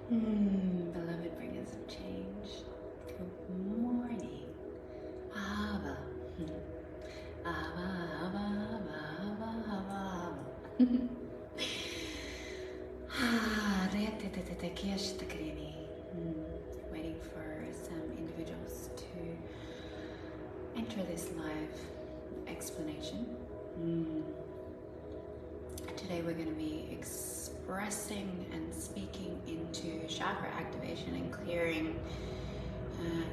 Beloved bringers of change, good morning. Ahava. Ahava, Ahava, Ahava, Ahava, Ahava. Waiting for some individuals to enter this live explanation. Today we're going to be expressing and speaking into chakra activation and clearing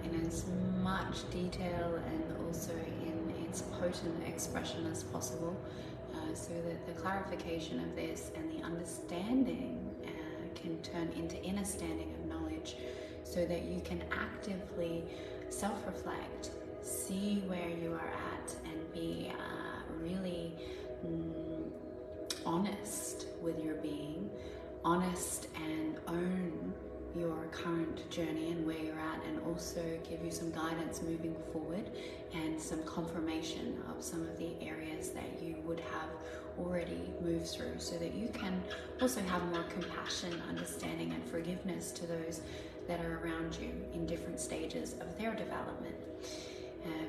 in as much detail and also in its potent expression as possible, so that the clarification of this and the understanding can turn into inner standing of knowledge, so that you can actively self-reflect, see where you are at, and be really honest with your being, honest and own your current journey and where you're at, and also give you some guidance moving forward and some confirmation of some of the areas that you would have already moved through, so that you can also have more compassion, understanding and forgiveness to those that are around you in different stages of their development.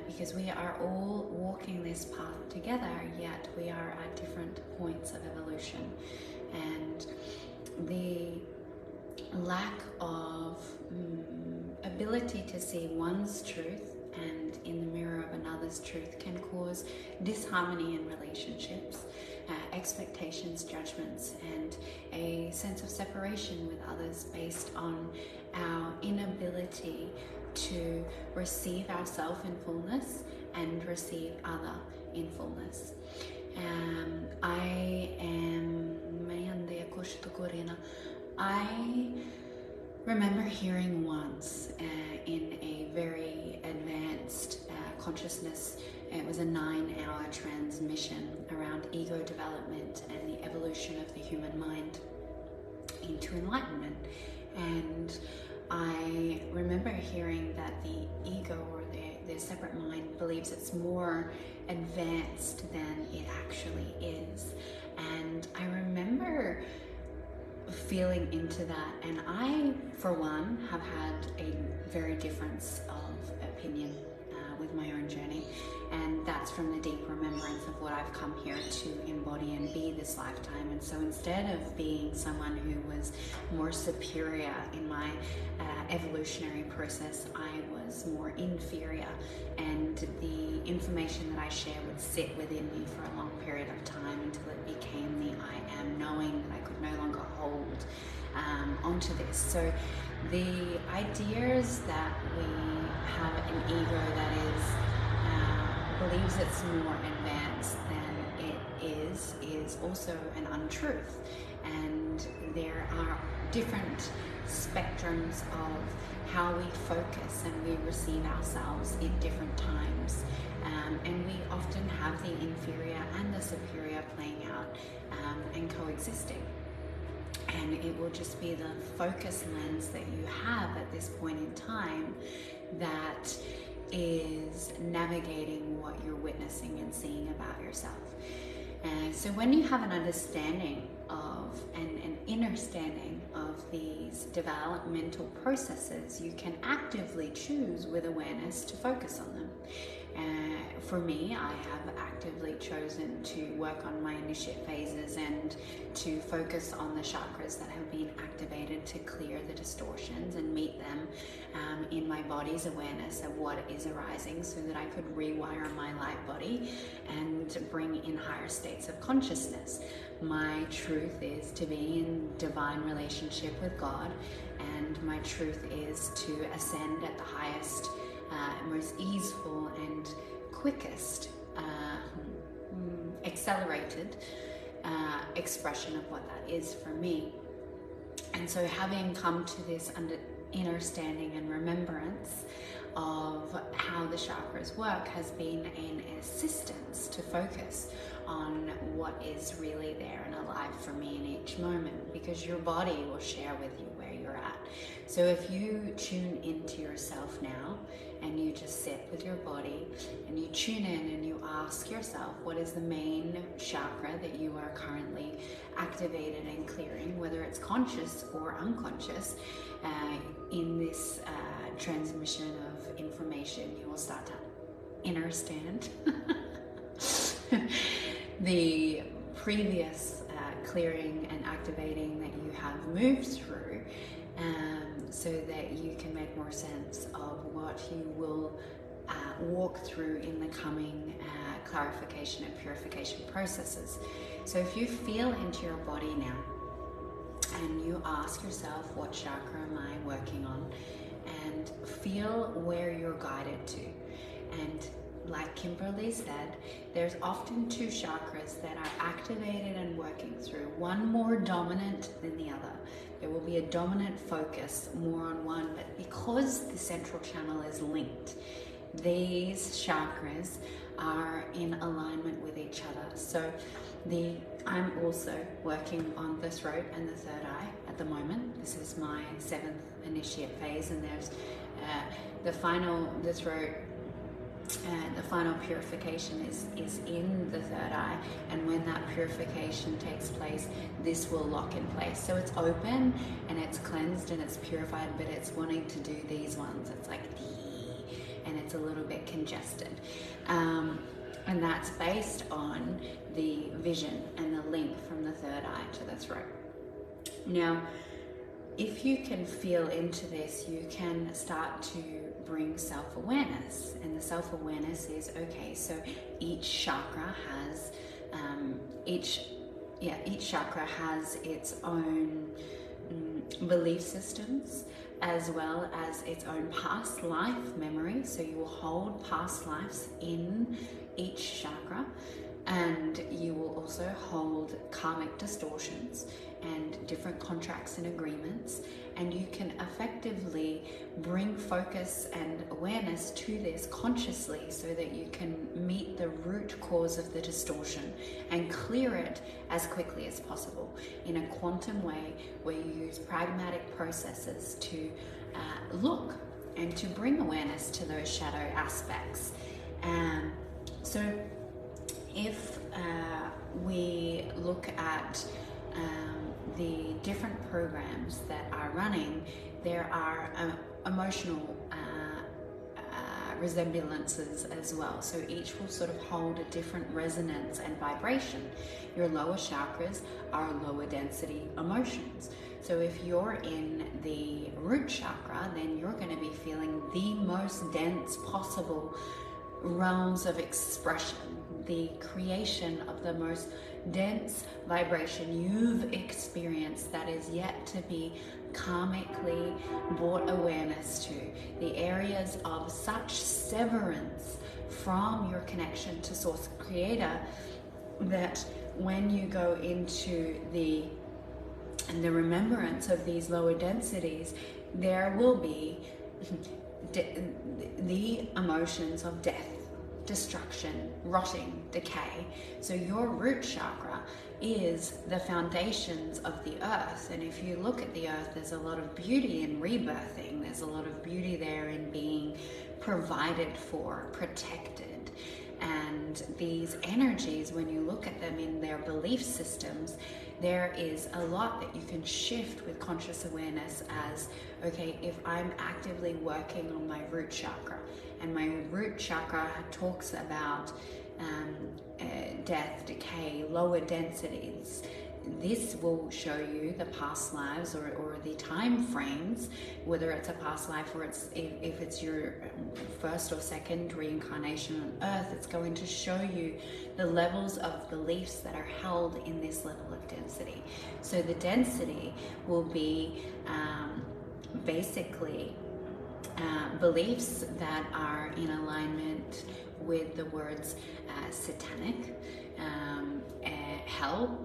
Because we are all walking this path together, yet we are at different points of evolution, and the lack of ability to see one's truth and in the mirror of another's truth can cause disharmony in relationships, expectations, judgments, and a sense of separation with others based on our inability to receive ourselves in fullness and receive other in fullness. I remember hearing once in a very advanced consciousness, it was a 9-hour transmission around ego development and the evolution of the human mind into enlightenment. And I remember hearing that the ego, or the separate mind, believes it's more advanced than it actually is. And I remember feeling into that, and I, for one, have had a very difference of opinion with my own journey, and that's from the deep remembrance of what I've come here to embody and be this lifetime. And so instead of being someone who was more superior in my evolutionary process, I was more inferior, and the information that I share would sit within me for a long period of time until it became the I am, knowing that I could no longer hold onto this. So the ideas that we have an ego that is believes it's more advanced than it is also an untruth. And there are different spectrums of how we focus and we receive ourselves in different times, and we often have the inferior and the superior playing out and coexisting. And it will just be the focus lens that you have at this point in time that is navigating what you're witnessing and seeing about yourself. And so when you have an understanding of and an understanding of these developmental processes, you can actively choose with awareness to focus on them. For me, I have actively chosen to work on my initiate phases and to focus on the chakras that have been activated to clear the distortions and meet them in my body's awareness of what is arising, so that I could rewire my light body and bring in higher states of consciousness. My truth is to be in divine relationship with God, and my truth is to ascend at the highest, most easeful and quickest, accelerated expression of what that is for me. And so having come to this understanding and remembrance of how the chakras work has been an assistance to focus on what is really there and alive for me in each moment, because your body will share with you where you're you're at. So if you tune into yourself now and you just sit with your body and you tune in and you ask yourself, what is the main chakra that you are currently activated and clearing, whether it's conscious or unconscious, in this transmission of information, you will start to understand the previous clearing and activating that you have moved through, so that you can make more sense of what you will walk through in the coming clarification and purification processes. So if you feel into your body now and you ask yourself, what chakra am I working on, and feel where you're guided to. And like Kimberly said, there's often two chakras that are activated and working through, one more dominant than the other. There will be a dominant focus more on one, but because the central channel is linked, these chakras are in alignment with each other. So I'm also working on the throat and the third eye at the moment. This is my 7th initiate phase, and there's the final purification is in the third eye, and when that purification takes place, this will lock in place. So it's open and it's cleansed and it's purified, but it's wanting to do these ones. It's like, and it's a little bit congested. And that's based on the vision and the link from the third eye to the throat. Now, if you can feel into this, you can start to bring self-awareness. And the self-awareness is, okay, so each chakra has each chakra has its own belief systems, as well as its own past life memory. So you will hold past lives in each chakra, and you will also hold karmic distortions and different contracts and agreements, and you can effectively bring focus and awareness to this consciously so that you can meet the root cause of the distortion and clear it as quickly as possible in a quantum way, where you use pragmatic processes to look and to bring awareness to those shadow aspects. So if we look at the different programs that are running, there are emotional resemblances as well. So each will sort of hold a different resonance and vibration. Your lower chakras are lower density emotions. So if you're in the root chakra, then you're going to be feeling the most dense possible realms of expression, the creation of the most dense vibration you've experienced that is yet to be karmically brought awareness to, the areas of such severance from your connection to Source Creator, that when you go into the remembrance of these lower densities, there will be the emotions of death, destruction, rotting, decay. So your root chakra is the foundations of the earth, and if you look at the earth, there's a lot of beauty in rebirthing. There's a lot of beauty there in being provided for, protected. And these energies, when you look at them in their belief systems, there is a lot that you can shift with conscious awareness as, okay, if I'm actively working on my root chakra, and my root chakra talks about death, decay, lower densities, this will show you the past lives or the time frames, whether it's a past life or if it's your first or second reincarnation on earth. It's going to show you the levels of beliefs that are held in this level of density. So the density will be basically beliefs that are in alignment with the words satanic, hell,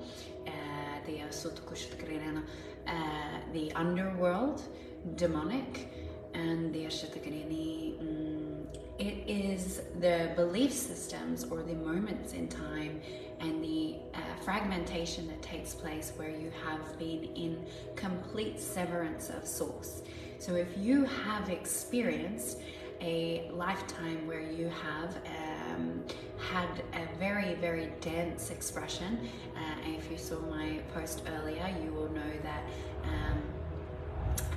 the underworld, demonic, and the It is the belief systems or the moments in time and the fragmentation that takes place where you have been in complete severance of source. So if you have experienced a lifetime where you have had a very, very dense expression, and if you saw my post earlier, you will know that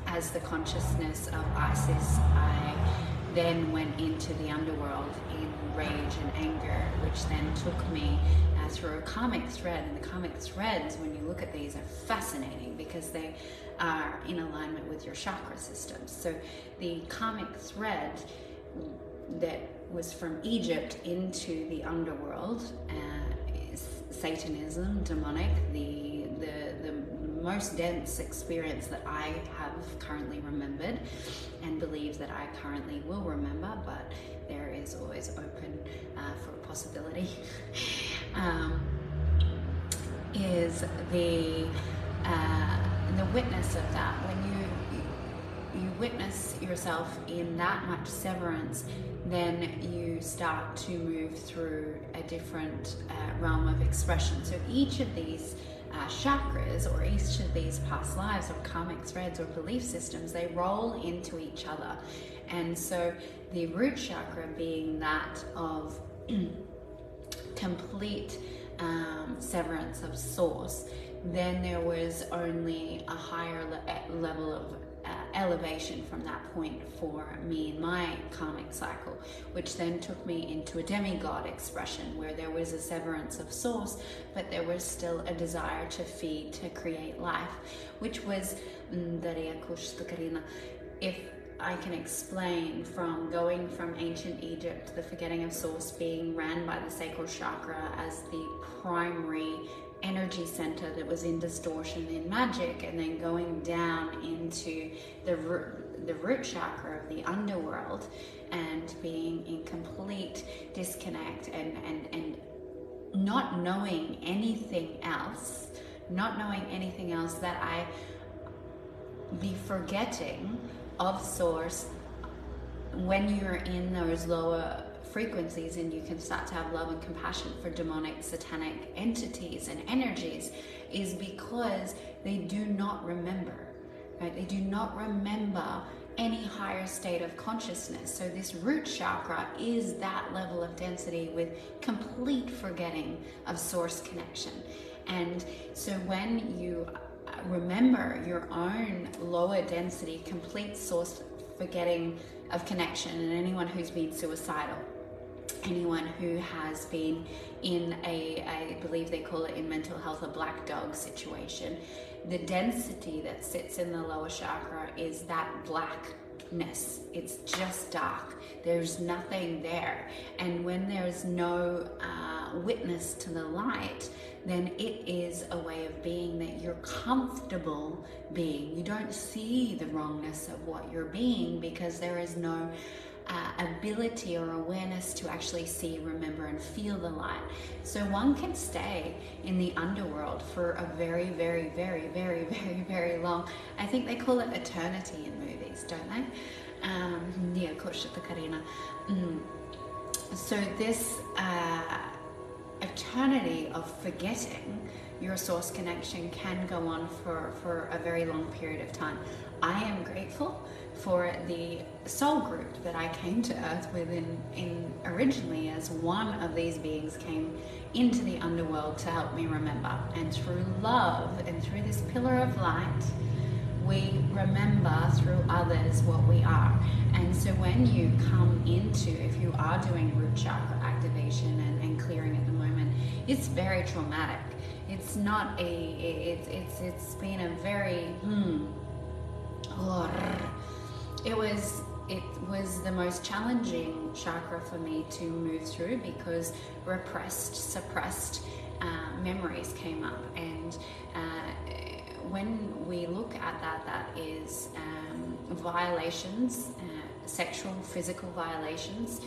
as the consciousness of Isis, I then went into the underworld in rage and anger, which then took me through a karmic thread. And the karmic threads, when you look at these, are fascinating because they are in alignment with your chakra systems. So the karmic thread that was from Egypt into the underworld is Satanism, demonic, the most dense experience that I have currently remembered and believe that I currently will remember, but there is always open for a possibility, is the witness of that. When you witness yourself in that much severance, then you start to move through a different realm of expression. So each of these chakras, or each of these past lives or karmic threads or belief systems, they roll into each other. And so the root chakra being that of complete severance of source, then there was only a higher level of elevation from that point for me in my karmic cycle, which then took me into a demigod expression where there was a severance of source, but there was still a desire to feed, to create life, which was if I can explain, from going from ancient Egypt, the forgetting of source being ran by the sacral chakra as the primary energy center that was in distortion in magic, and then going down into the root chakra of the underworld and being in complete disconnect and not knowing anything else, that I be forgetting of source. When you're in those lower frequencies and you can start to have love and compassion for demonic, satanic entities and energies, is because they do not remember, right? They do not remember any higher state of consciousness. So this root chakra is that level of density with complete forgetting of source connection. And so when you remember your own lower density, complete source forgetting of connection, and anyone who's been suicidal, anyone who has been in I believe they call it in mental health, a black dog situation, the density that sits in the lower chakra is that blackness. It's just dark. There's nothing there. And when there's no witness to the light, then it is a way of being that you're comfortable being. You don't see the wrongness of what you're being because there is no ability or awareness to actually see, remember, and feel the light. So one can stay in the underworld for a very, very, very, very, very, very long, I think they call it eternity in movies, don't they? So this eternity of forgetting your source connection can go on for a very long period of time. I am grateful for the soul group that I came to Earth with in originally, as one of these beings came into the underworld to help me remember. And through love and through this pillar of light, we remember through others what we are. And so when you come into, if you are doing root chakra activation and clearing at the moment, it's very traumatic. It's not it's been a very it was the most challenging chakra for me to move through because suppressed memories came up. And when we look at that is violations, sexual, physical violations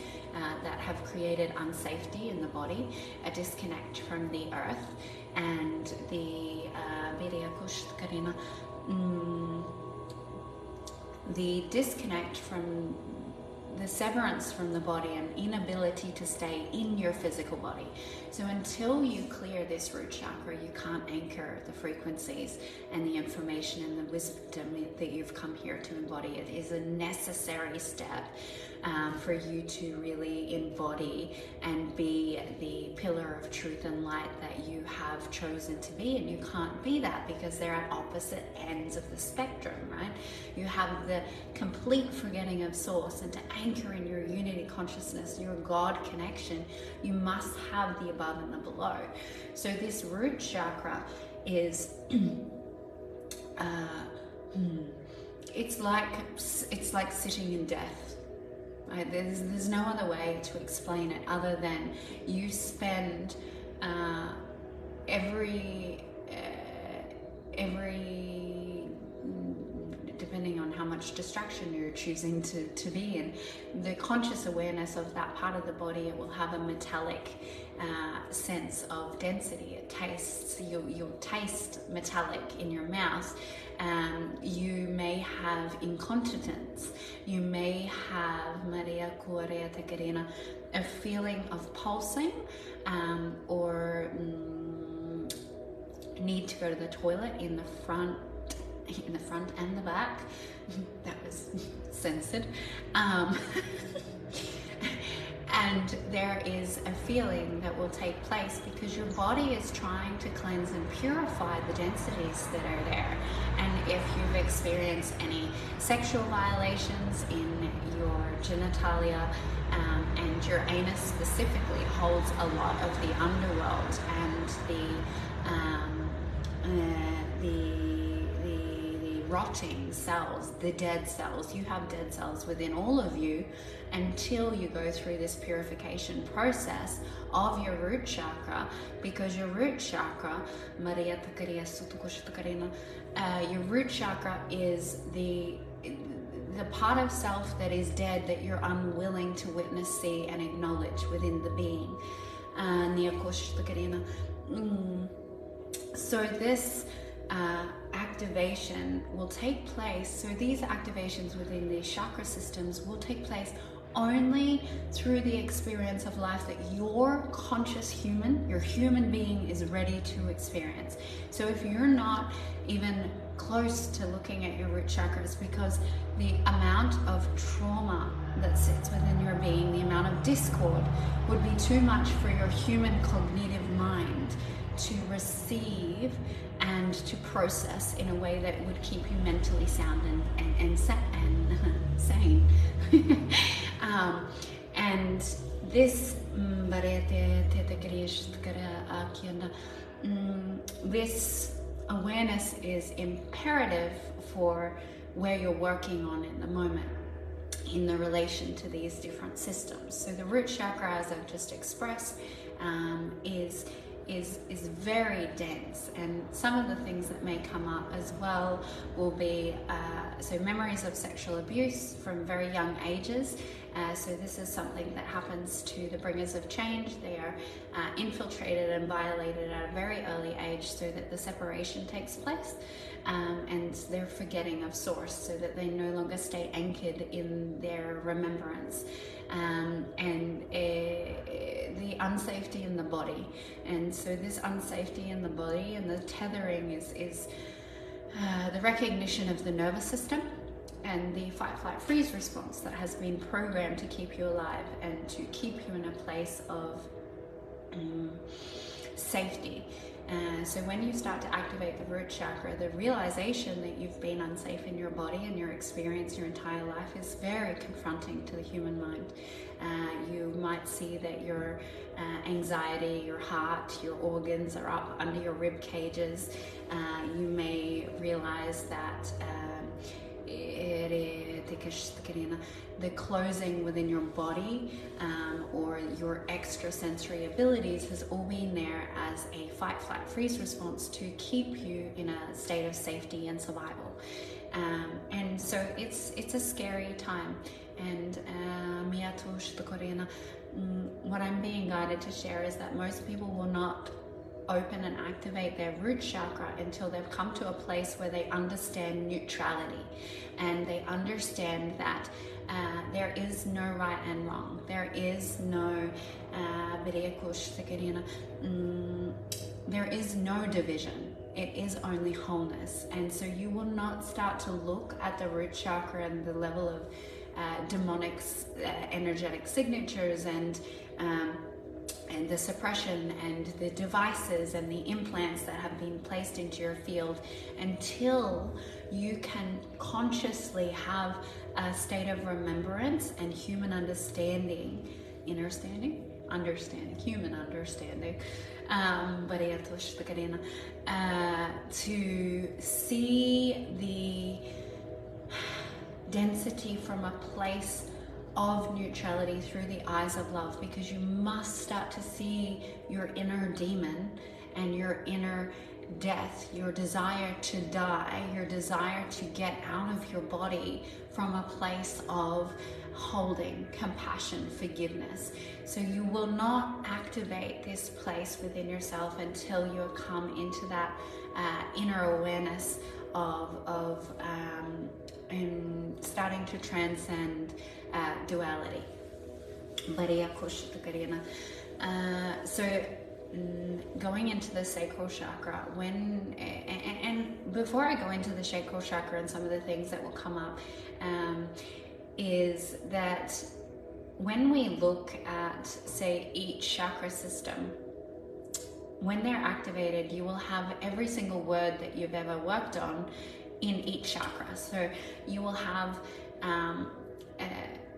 that have created unsafety in the body, a disconnect from the earth, and the disconnect from the severance from the body and inability to stay in your physical body. So until you clear this root chakra, you can't anchor the frequencies and the information and the wisdom that you've come here to embody. It is a necessary step for you to really embody and be the pillar of truth and light that you have chosen to be. And you can't be that because they're at opposite ends of the spectrum, right? You have the complete forgetting of source, and to anchor in your unity consciousness, your God connection, you must have the above and the below. So this root chakra is it's like sitting in death. Right? There's no other way to explain it other than you spend every depending on how much distraction you're choosing to be in, the conscious awareness of that part of the body, it will have a metallic sense of density. It tastes, you'll taste metallic in your mouth. You may have incontinence. You may have a feeling of pulsing, or need to go to the toilet in the front and the back. That was censored. And there is a feeling that will take place because your body is trying to cleanse and purify the densities that are there. And if you've experienced any sexual violations in your genitalia, and your anus specifically holds a lot of the underworld and the rotting cells, the dead cells. You have dead cells within all of you until you go through this purification process of your root chakra, because your root chakra, your root chakra is the part of self that is dead, that you're unwilling to witness, see, and acknowledge within the being. So this activation will take place. So these activations within these chakra systems will take place only through the experience of life that your conscious human, your human being, is ready to experience. So if you're not even close to looking at your root chakras, because the amount of trauma that sits within your being, the amount of discord would be too much for your human cognitive mind to receive and to process in a way that would keep you mentally sound and sane. And this this awareness is imperative for where you're working on in the moment in the relation to these different systems. So the root chakra, as I've just expressed, is very dense, and some of the things that may come up as well will be so memories of sexual abuse from very young ages. So this is something that happens to the bringers of change. They are infiltrated and violated at a very early age so that the separation takes place, and they're forgetting of source so that they no longer stay anchored in their remembrance. And the unsafety in the body. And so this unsafety in the body and the tethering is the recognition of the nervous system and the fight, flight, freeze response that has been programmed to keep you alive and to keep you in a place of safety. So when you start to activate the root chakra, the realization that you've been unsafe in your body and your experience your entire life is very confronting to the human mind. You might see that your anxiety, your heart, your organs are up under your rib cages. You may realize that the closing within your body or your extrasensory abilities has all been there as a fight, flight, freeze response to keep you in a state of safety and survival. And so it's a scary time. And what I'm being guided to share is that most people will not open and activate their root chakra until they've come to a place where they understand neutrality, and they understand that there is no right and wrong. There is no there is no division. It is only wholeness. And so you will not start to look at the root chakra and the level of demonic energetic signatures and the suppression and the devices and the implants that have been placed into your field until you can consciously have a state of remembrance and human understanding, human understanding, to see the density from a place of neutrality through the eyes of love, because you must start to see your inner demon and your inner death, your desire to die, your desire to get out of your body from a place of holding, compassion, forgiveness. So you will not activate this place within yourself until you come into that inner awareness of starting to transcend duality. So going into the sacral chakra, and before I go into the sacral chakra and some of the things that will come up, is that when we look at, say, each chakra system, when they're activated, you will have every single word that you've ever worked on in each chakra. So you will have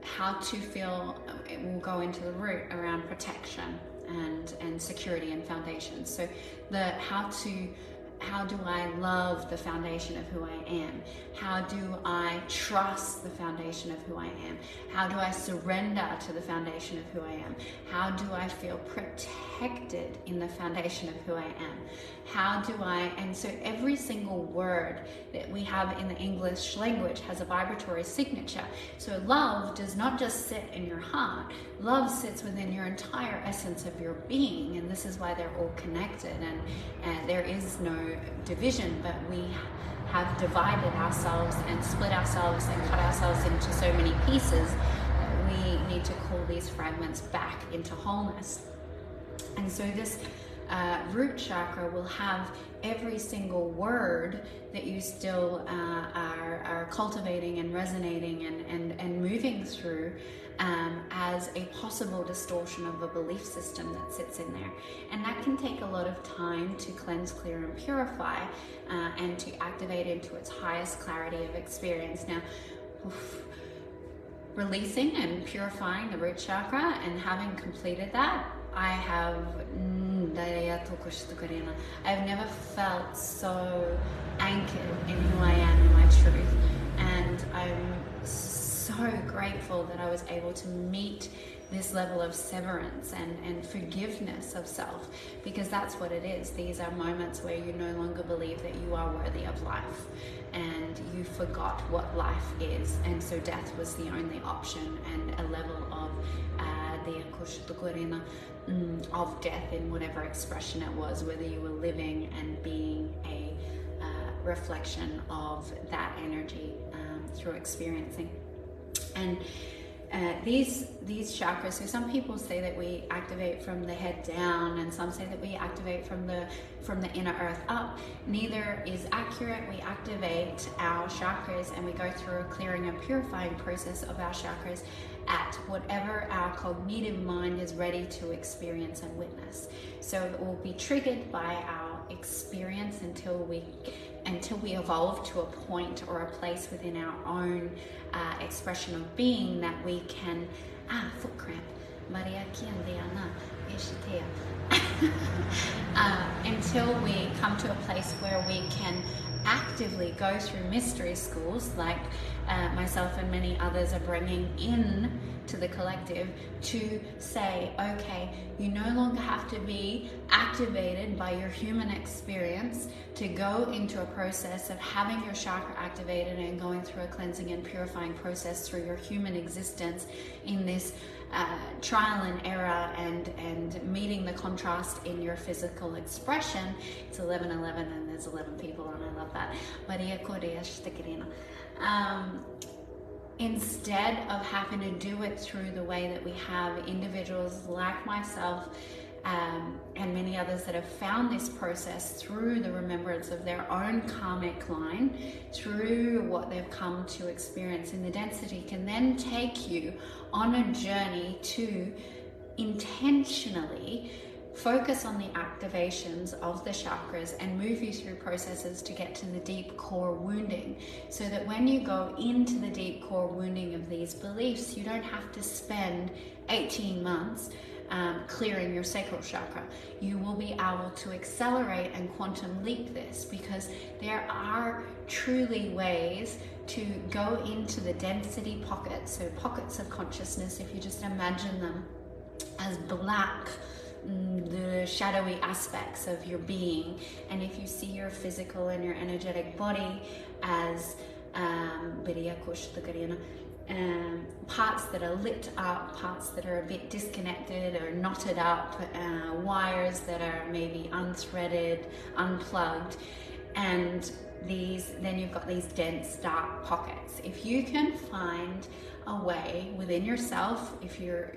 how to feel, it will go into the root around protection and security and foundation. So the how do I love the foundation of who I am? How do I trust the foundation of who I am? How do I surrender to the foundation of who I am? How do I feel protected in the foundation of who I am? How do I, and so every single word that we have in the English language has a vibratory signature. So love does not just sit in your heart. Love sits within your entire essence of your being, and this is why they're all connected, and there is no division, but we have divided ourselves and split ourselves and cut ourselves into so many pieces that we need to call these fragments back into wholeness. And so this root chakra will have every single word that you still are cultivating and resonating and moving through as a possible distortion of a belief system that sits in there. And that can take a lot of time to cleanse, clear, and purify and to activate into its highest clarity of experience. Now, releasing and purifying the root chakra and having completed that, I've never felt so anchored in who I am and my truth, and I'm so grateful that I was able to meet this level of severance and forgiveness of self, because that's what it is. These are moments where you no longer believe that you are worthy of life, and you forgot what life is, and so death was the only option, and a level of of death in whatever expression it was, whether you were living and being a reflection of that energy through experiencing. And these chakras, so some people say that we activate from the head down, and some say that we activate from the inner earth up. Neither is accurate. We activate our chakras and we go through a clearing and purifying process of our chakras at whatever our cognitive mind is ready to experience and witness. So it will be triggered by our experience until we evolve to a point or a place within our own expression of being that we can foot cramp until we come to a place where we can actively go through mystery schools like myself and many others are bringing in to the collective, to say, okay, you no longer have to be activated by your human experience to go into a process of having your chakra activated and going through a cleansing and purifying process through your human existence in this trial and error and meeting the contrast in your physical expression. It's 11:11 and there's 11 people and I love that. Instead of having to do it through the way that we have individuals like myself and many others that have found this process through the remembrance of their own karmic line, through what they've come to experience in the density, can then take you on a journey to intentionally focus on the activations of the chakras and move you through processes to get to the deep core wounding, so that when you go into the deep core wounding of these beliefs, you don't have to spend 18 months clearing your sacral chakra. You will be able to accelerate and quantum leap this, because there are truly ways to go into the density pockets, so pockets of consciousness, if you just imagine them as black, the shadowy aspects of your being, and if you see your physical and your energetic body as parts that are lit up, parts that are a bit disconnected or knotted up, wires that are maybe unthreaded, unplugged, and then you've got these dense dark pockets. If you can find a way within yourself, if you're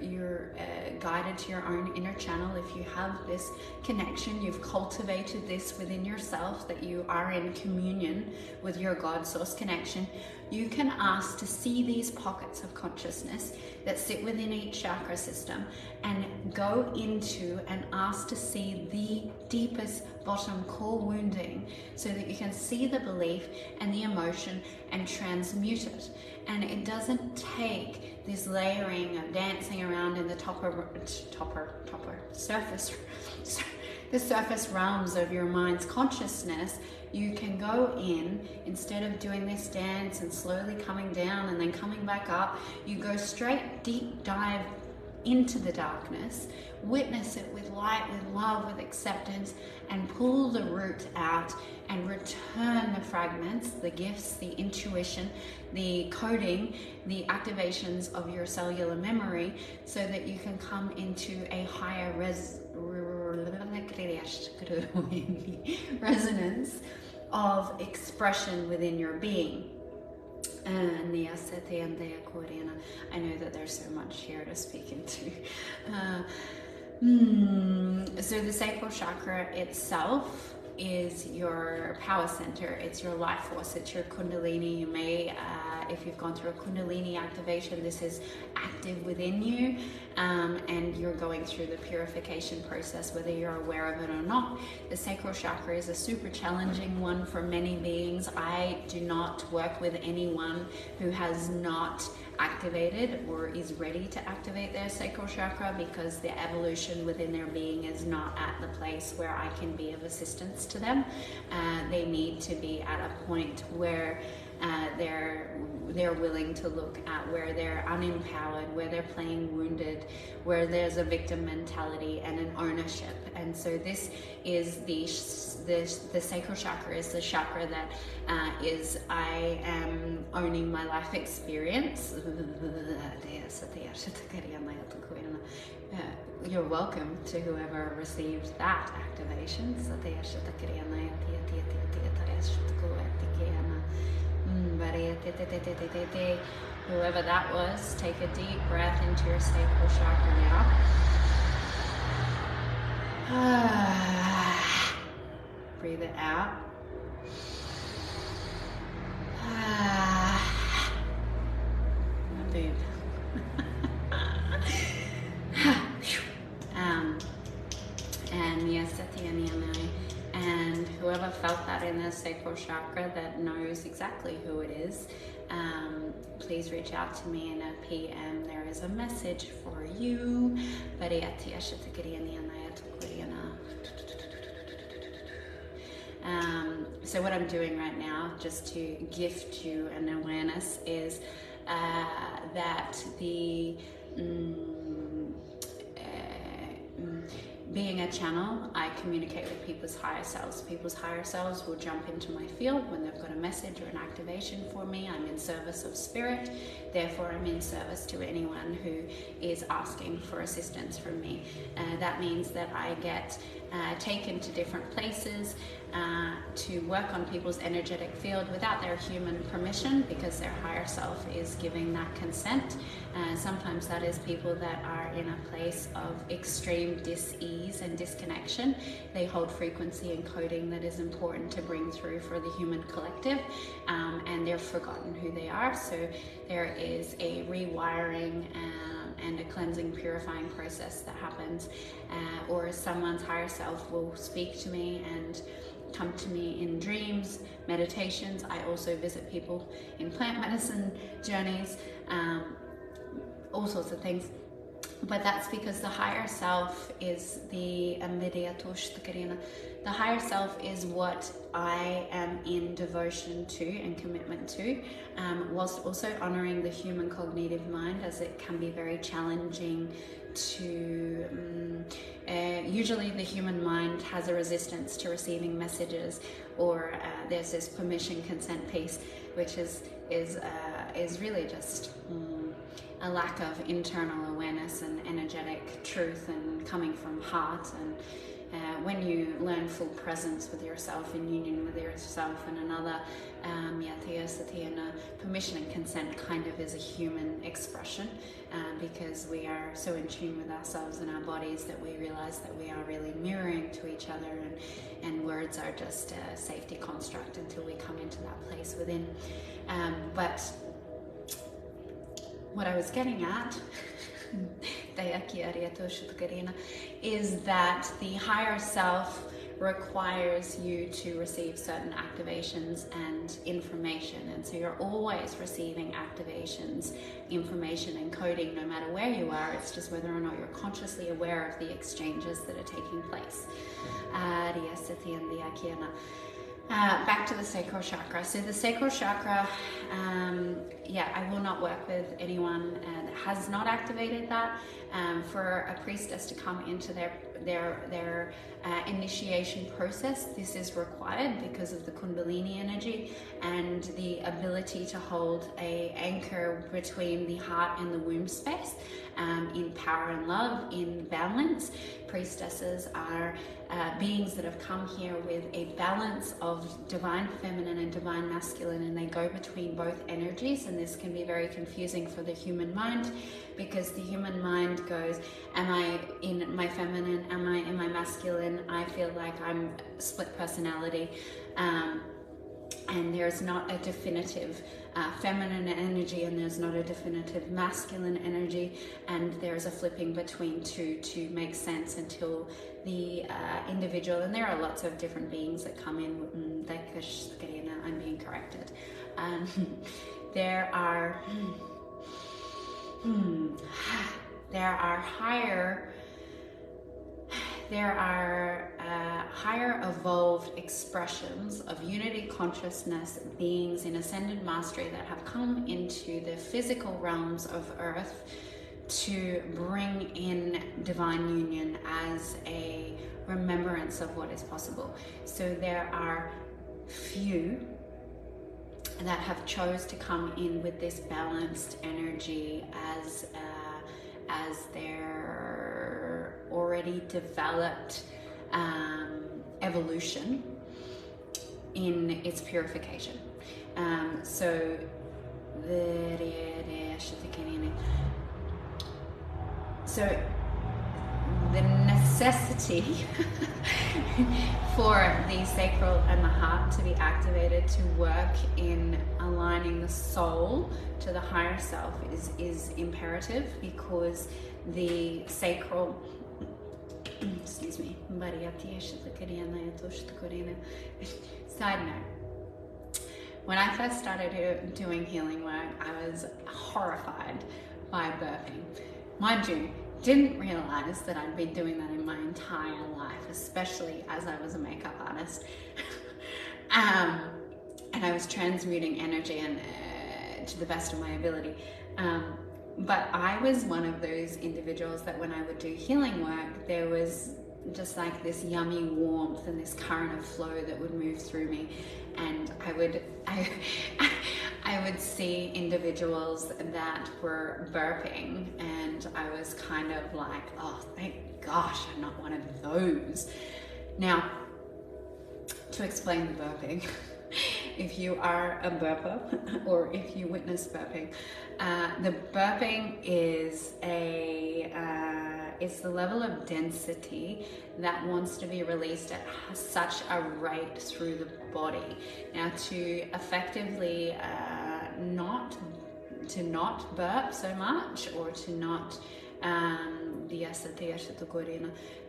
guided to your own inner channel, if you have this connection, you've cultivated this within yourself, that you are in communion with your God source connection, you can ask to see these pockets of consciousness that sit within each chakra system and go into and ask to see the deepest bottom core wounding, so that you can see the belief and the emotion and transmute it. And it doesn't take this layering of dancing around in the surface realms of your mind's consciousness. You can go in, instead of doing this dance and slowly coming down and then coming back up, you go straight deep dive into the darkness, witness it with light, with love, with acceptance, and pull the root out and return the fragments, the gifts, the intuition, the coding, the activations of your cellular memory, so that you can come into a higher resonance of expression within your being. And I know that there's so much here to speak into. So the sacral chakra itself is your power center, it's your life force, it's your kundalini. You may, if you've gone through a kundalini activation, this is active within you, and you're going through the purification process, whether you're aware of it or not. The sacral chakra is a super challenging one for many beings. I do not work with anyone who has not activated or is ready to activate their sacral chakra, because the evolution within their being is not at the place where I can be of assistance to them. They need to be at a point where they're willing to look at where they're unempowered, where they're playing wounded, where there's a victim mentality and an ownership. And so this is the sacral chakra is the chakra that is, I am owning my life experience. You're welcome to whoever received that activation. Whoever that was, take a deep breath into your sacral chakra now. Breathe it out. Boom. And yes, and whoever felt that in their sacral chakra that knows exactly who it is, please reach out to me in a PM. There is a message for you. So what I'm doing right now, just to gift you an awareness, is that the being a channel, I communicate with people's higher selves. People's higher selves will jump into my field when they've got a message or an activation for me. I'm in service of spirit, therefore I'm in service to anyone who is asking for assistance from me. That means that I get taken to different places to work on people's energetic field without their human permission, because their higher self is giving that consent. Sometimes that is people that are in a place of extreme dis-ease and disconnection. They hold frequency and coding that is important to bring through for the human collective, and they've forgotten who they are. So there is a rewiring and a cleansing, purifying process that happens, or someone's higher self will speak to me and come to me in dreams, meditations. I also visit people in plant medicine journeys, all sorts of things. But that's because the higher self is the higher self is what I am in devotion to and commitment to, whilst also honoring the human cognitive mind, as it can be very challenging to usually the human mind has a resistance to receiving messages, or there's this permission consent piece, which is really just a lack of internal awareness and energetic truth and coming from heart. And when you learn full presence with yourself, in union with yourself and another, permission and consent kind of is a human expression, because we are so in tune with ourselves and our bodies that we realize that we are really mirroring to each other, and words are just a safety construct until we come into that place within. But what I was getting at is that the higher self requires you to receive certain activations and information, and so you're always receiving activations, information and coding no matter where you are. It's just whether or not you're consciously aware of the exchanges that are taking place. Back to the sacral chakra. So the sacral chakra, I will not work with anyone that has not activated that. For a priestess to come into their initiation process, this is required because of the Kundalini energy and the ability to hold an anchor between the heart and the womb space, in power and love, in balance. Priestesses are beings that have come here with a balance of divine feminine and divine masculine, and they go between both energies, and this can be very confusing for the human mind, because the human mind goes, am I in my feminine, am I in my masculine? I feel like I'm split personality, and there's not a definitive feminine energy, and there's not a definitive masculine energy, and there's a flipping between two to make sense until the individual, and there are lots of different beings that come in. I'm being corrected. There are higher evolved expressions of unity consciousness beings in ascended mastery that have come into the physical realms of earth to bring in divine union as a remembrance of what is possible. So there are few that have chose to come in with this balanced energy as their already developed evolution in its purification. So the necessity for the sacral and the heart to be activated to work in aligning the soul to the higher self is imperative, because the sacral, excuse me, side note, when I first started doing healing work, I was horrified by burping. Mind you, didn't realize that I'd been doing that in my entire life, especially as I was a makeup artist. And I was transmuting energy and to the best of my ability. But I was one of those individuals that when I would do healing work, there was just like this yummy warmth and this current of flow that would move through me. And I would see individuals that were burping, and I was kind of like, oh, thank gosh, I'm not one of those. Now, to explain the burping, if you are a burper or if you witness burping, the burping is it's the level of density that wants to be released at such a rate through the body. Now, to effectively not burp so much, or to not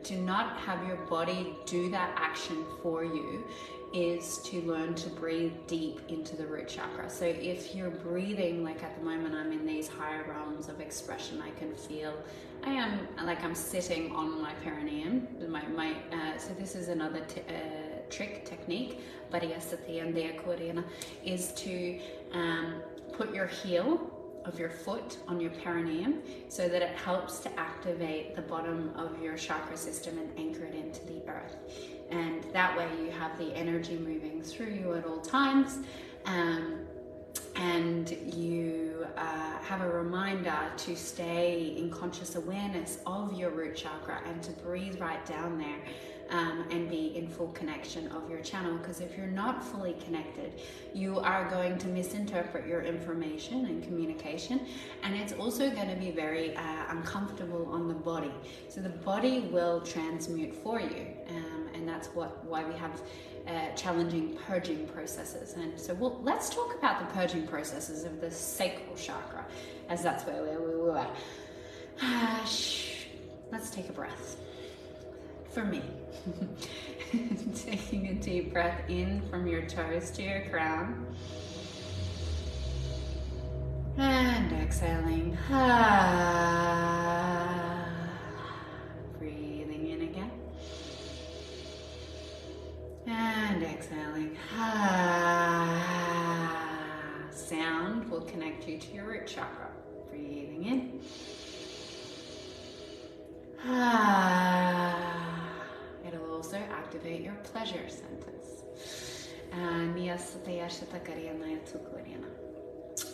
to not have your body do that action for you, is to learn to breathe deep into the root chakra. So if you're breathing, like at the moment I'm in these higher realms of expression, I can feel I'm sitting on my perineum. So this is another technique, is to put your heel of your foot on your perineum, so that it helps to activate the bottom of your chakra system and anchor it into the earth. And that way you have the energy moving through you at all times, and you have a reminder to stay in conscious awareness of your root chakra and to breathe right down there. And be in full connection of your channel, because if you're not fully connected, you are going to misinterpret your information and communication, and it's also going to be very uncomfortable on the body. So the body will transmute for you, and that's why we have challenging purging processes. And so let's talk about the purging processes of the sacral chakra, as that's where we were. Let's take a breath. For me, taking a deep breath in from your toes to your crown, and exhaling, breathing in again, and exhaling. Sound will connect you to your root chakra. Breathing in. It'll also activate your pleasure centers.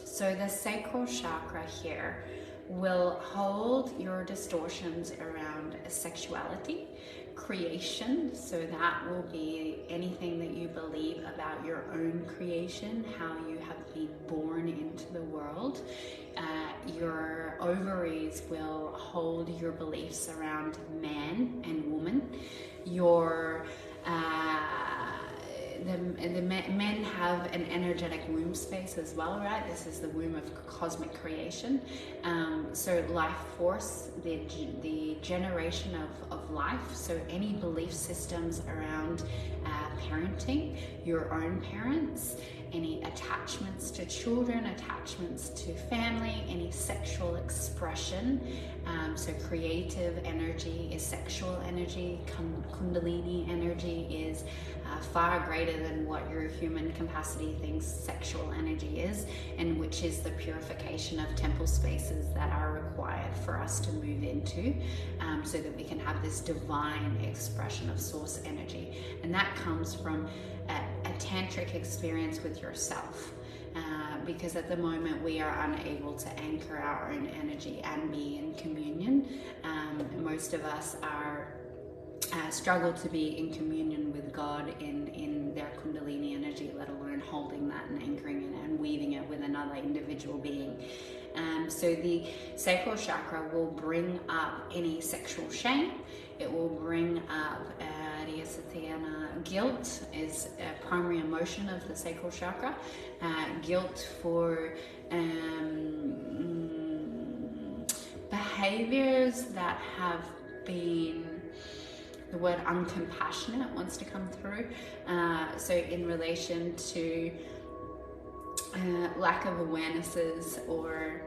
So the sacral chakra here will hold your distortions around sexuality, creation. So that will be anything that you believe about your own creation, how you have been born into the world. Your ovaries will hold your beliefs around man and woman. Your the men have an energetic womb space as well, right? This is the womb of cosmic creation. So life force, the generation of life. So any belief systems around parenting, your own parents, any attachments to children, attachments to family, any sexual expression. So creative energy is sexual energy. Kundalini energy is far greater than what your human capacity thinks sexual energy is, and which is the purification of temple spaces that are required for us to move into, so that we can have this divine expression of source energy. And that comes from a tantric experience with yourself, because at the moment we are unable to anchor our own energy and be in communion. Most of us are struggle to be in communion with God in their Kundalini energy, let alone holding that and anchoring it and weaving it with another individual being. So the sacral chakra will bring up any sexual shame. It will bring up guilt is a primary emotion of the sacral chakra. Guilt for behaviors that have been, the word uncompassionate wants to come through. So in relation to lack of awarenesses, or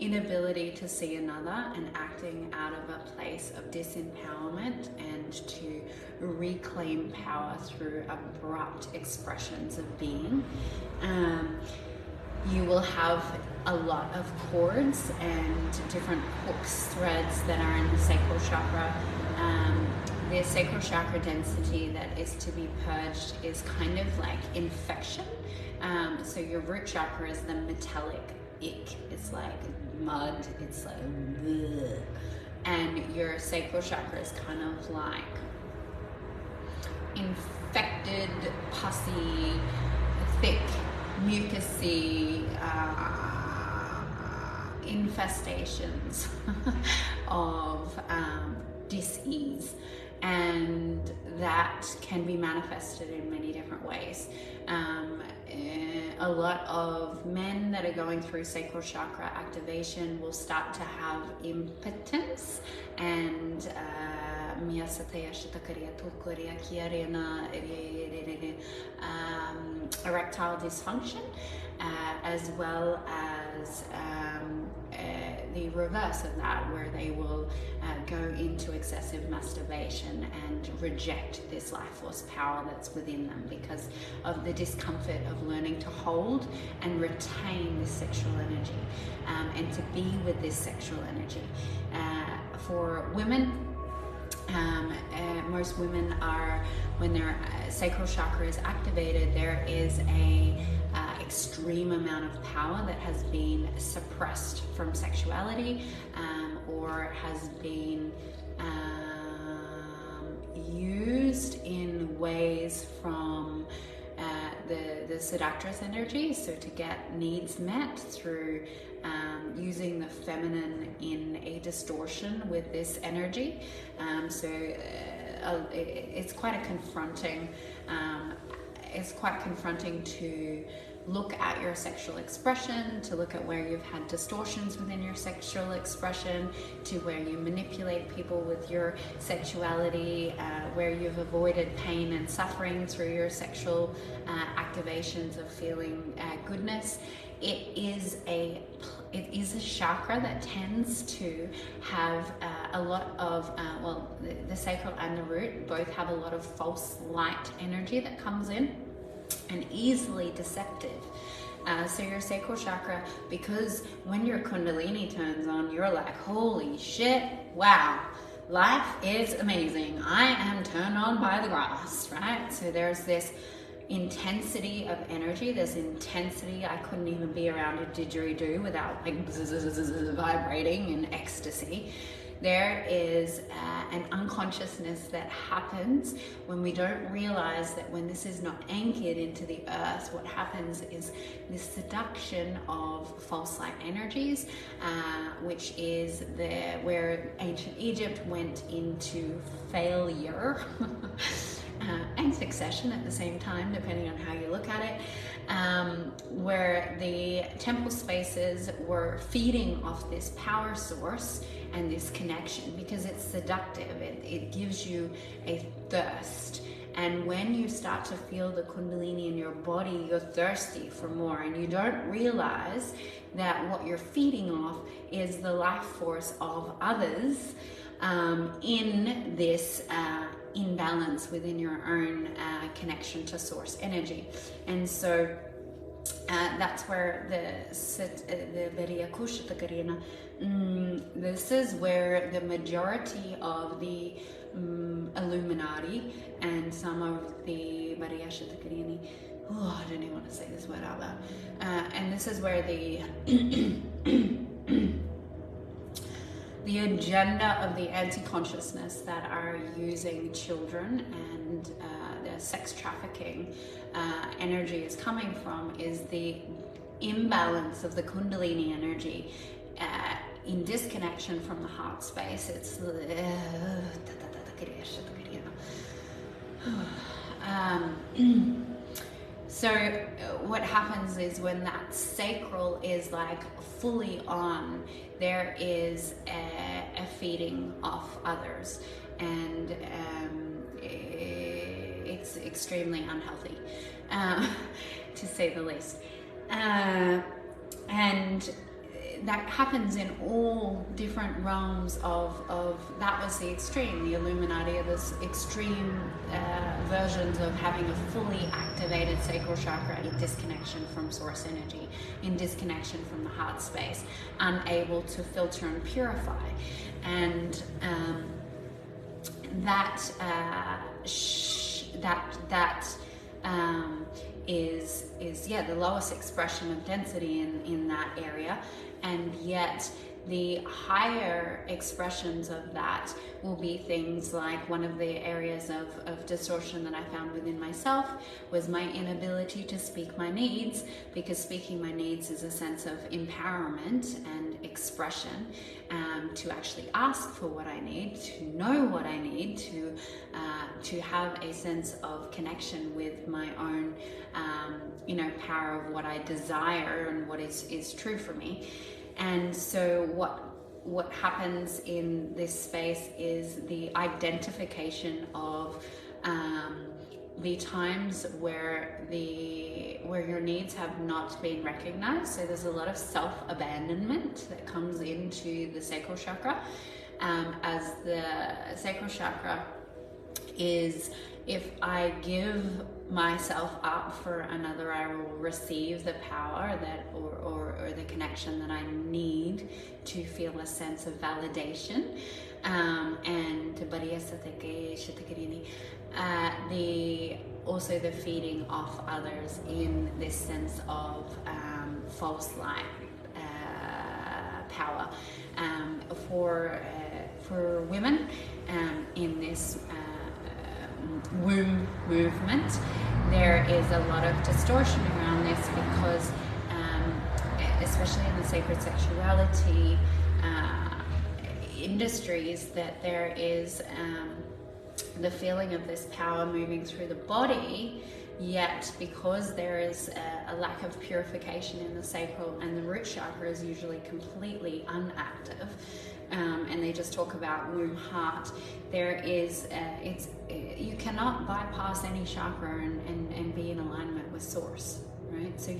inability to see another and acting out of a place of disempowerment, and to reclaim power through abrupt expressions of being. You will have a lot of cords and different hooks, threads that are in the sacral chakra. The sacral chakra density that is to be purged is kind of like infection. So your root chakra is the metallic ick. It's like mud. It's like bleh. And your sacral chakra is kind of like infected, pussy, thick, mucousy infestations of dis-ease, and that can be manifested in many different ways. A lot of men that are going through sacral chakra activation will start to have impotence and erectile dysfunction, as well as the reverse of that, where they will go into excessive masturbation and reject this life force power that's within them because of the discomfort of learning to hold and retain this sexual energy, and to be with this sexual energy. For women, most women are, when their sacral chakra is activated, there is a extreme amount of power that has been suppressed from sexuality, or has been used in ways from the seductress energy, so to get needs met through using the feminine in a distortion with this energy. It's quite confronting to look at your sexual expression, to look at where you've had distortions within your sexual expression, to where you manipulate people with your sexuality, where you've avoided pain and suffering through your sexual activations of feeling goodness. It is a chakra that tends to have a lot of, the sacral and the root both have a lot of false light energy that comes in, and easily deceptive. So your sacral chakra, because when your kundalini turns on, you're like, holy shit, wow, life is amazing. I am turned on by the grass, right? So there's this intensity of energy. There's intensity. I couldn't even be around a didgeridoo without like vibrating in ecstasy. There is an unconsciousness that happens when we don't realize that when this is not anchored into the earth, what happens is this seduction of false light energies, which is where ancient Egypt went into failure and succession at the same time, depending on how you look at it, where the temple spaces were feeding off this power source and this connection, because it's seductive. It gives you a thirst. And when you start to feel the kundalini in your body, you're thirsty for more, and you don't realize that what you're feeding off is the life force of others in this imbalance within your own connection to source energy. And so that's where this is where the majority of the Illuminati and some of the I don't even want to say this word out loud, and this is where the the agenda of the anti-consciousness that are using children and the sex trafficking energy is coming from, is the imbalance of the kundalini energy in disconnection from the heart space. It's so what happens is when that sacral is like fully on, there is a feeding off others, and it's extremely unhealthy, to say the least. And that happens in all different realms of that was the extreme. The Illuminati are this extreme versions of having a fully activated sacral chakra in disconnection from source energy, in disconnection from the heart space, unable to filter and purify. And that is the lowest expression of density in that area, and yet the higher expressions of that will be things like, one of the areas of distortion that I found within myself was my inability to speak my needs, because speaking my needs is a sense of empowerment and expression, to actually ask for what I need, to know what I need, to have a sense of connection with my own power of what I desire and what is true for me. And so what happens in this space is the identification of the times where your needs have not been recognized. So there's a lot of self-abandonment that comes into the sacral chakra, as the sacral chakra is, if I give myself up for another, I will receive the power that or the connection that I need to feel a sense of validation, and also the feeding off others in this sense of false light power. For women in this womb movement, there is a lot of distortion around this, because especially in the sacred sexuality industries, that there is the feeling of this power moving through the body, yet because there is a lack of purification in the sacral, and the root chakra is usually completely inactive, and they just talk about womb heart, there is you cannot bypass any chakra and be in alignment with source, right? So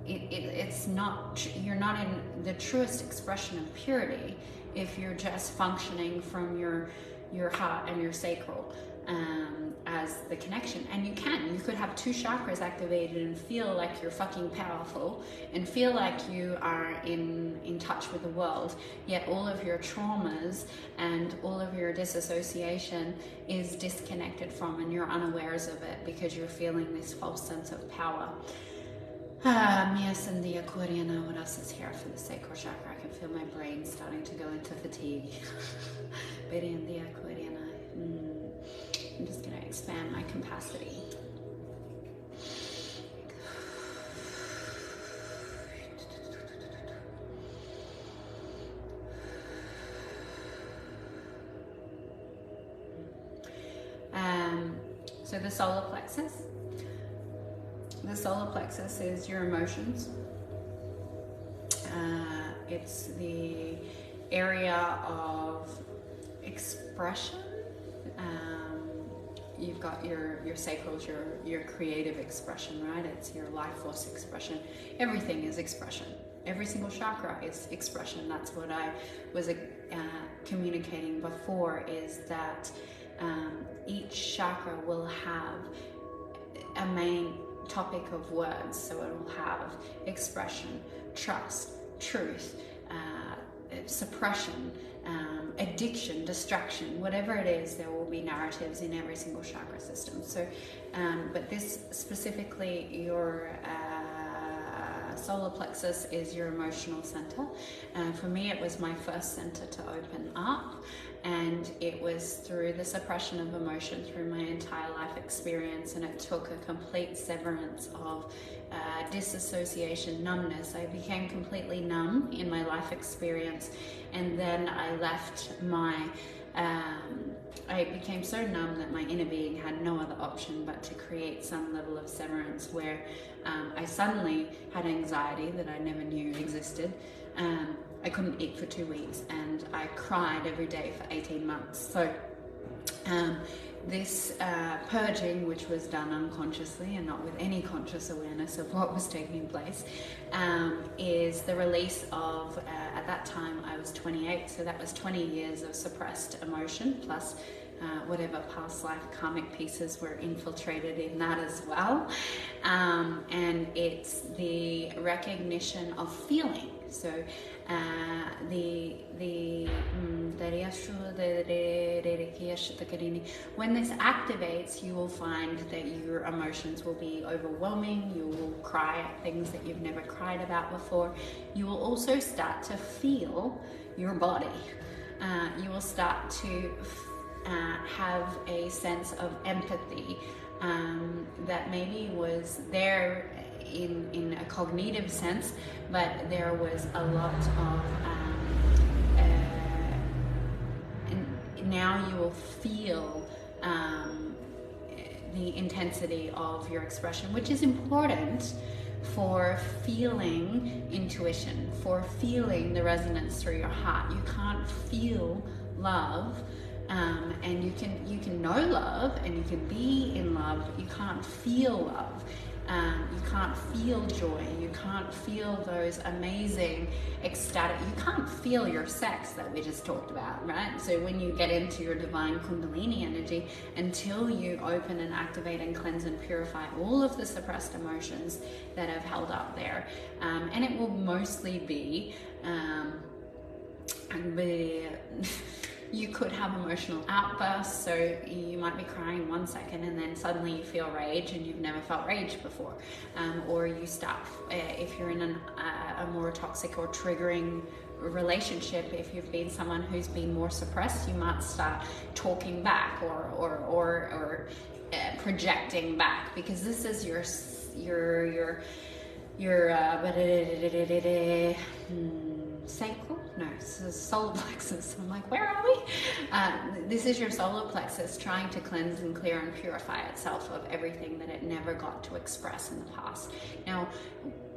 it's not, you're not in the truest expression of purity if you're just functioning from your heart and your sacral as the connection. And you could have two chakras activated and feel like you're fucking powerful and feel like you are in touch with the world, yet all of your traumas and all of your disassociation is disconnected from, and you're unawares of it because you're feeling this false sense of power. Yes, and the Aquariana, what else is here for the sacral chakra? I can feel my brain starting to go into fatigue. But in the Aquariana, I'm just going to expand my capacity. So the solar plexus. The solar plexus is your emotions. It's the area of expression. You've got your sacrals, your creative expression, right? It's your life force expression. Everything is expression. Every single chakra is expression. That's what I was communicating before, is that each chakra will have a main topic of words. So it will have expression, trust, truth, suppression, addiction, distraction, whatever it is, there will be narratives in every single chakra system. So, but this specifically, your solar plexus is your emotional center. For me, it was my first center to open up, and it was through the suppression of emotion through my entire life experience, and it took a complete severance of disassociation, numbness. I became completely numb in my life experience, and then I left my I became so numb that my inner being had no other option but to create some level of severance, where I suddenly had anxiety that I never knew existed. I couldn't eat for 2 weeks, and I cried every day for 18 months. So this purging, which was done unconsciously and not with any conscious awareness of what was taking place, is the release of, at that time I was 28, so that was 20 years of suppressed emotion, plus whatever past life karmic pieces were infiltrated in that as well. And it's the recognition of feeling. So when this activates, you will find that your emotions will be overwhelming. You will cry at things that you've never cried about before. You will also start to feel your body. You will start to have a sense of empathy that maybe was there in a cognitive sense, but there was a lot of and now you will feel the intensity of your expression, which is important for feeling intuition, for feeling the resonance through your heart. You can't feel love, and you can know love and you can be in love, but you can't feel love. You can't feel joy. You can't feel those amazing ecstatic. You can't feel your sex that we just talked about, right? So when you get into your divine Kundalini energy, until you open and activate and cleanse and purify all of the suppressed emotions that have held up there, and it will mostly be you could have emotional outbursts, so you might be crying 1 second and then suddenly you feel rage and you've never felt rage before, or you start, if you're in a more toxic or triggering relationship, if you've been someone who's been more suppressed, you might start talking back or projecting back, because this is your sacral? No, this is solar plexus. I'm like, where are we? This is your solar plexus trying to cleanse and clear and purify itself of everything that it never got to express in the past. Now,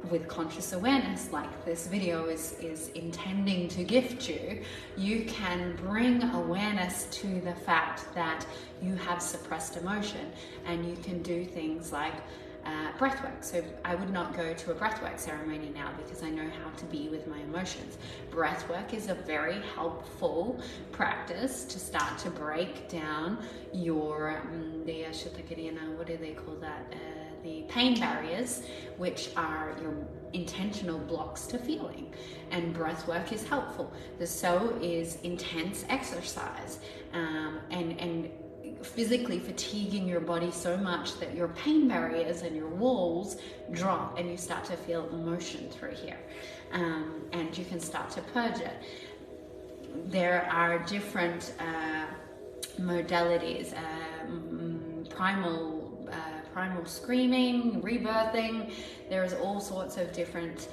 with conscious awareness, like this video is intending to gift you, you can bring awareness to the fact that you have suppressed emotion, and you can do things like breathwork. So I would not go to a breathwork ceremony now because I know how to be with my emotions. Breathwork is a very helpful practice to start to break down your what do they call that? The pain barriers, which are your intentional blocks to feeling. And breathwork is helpful. So is intense exercise, and physically fatiguing your body so much that your pain barriers and your walls drop and you start to feel emotion through here, and you can start to purge it. There are different modalities, primal screaming, rebirthing. There's all sorts of different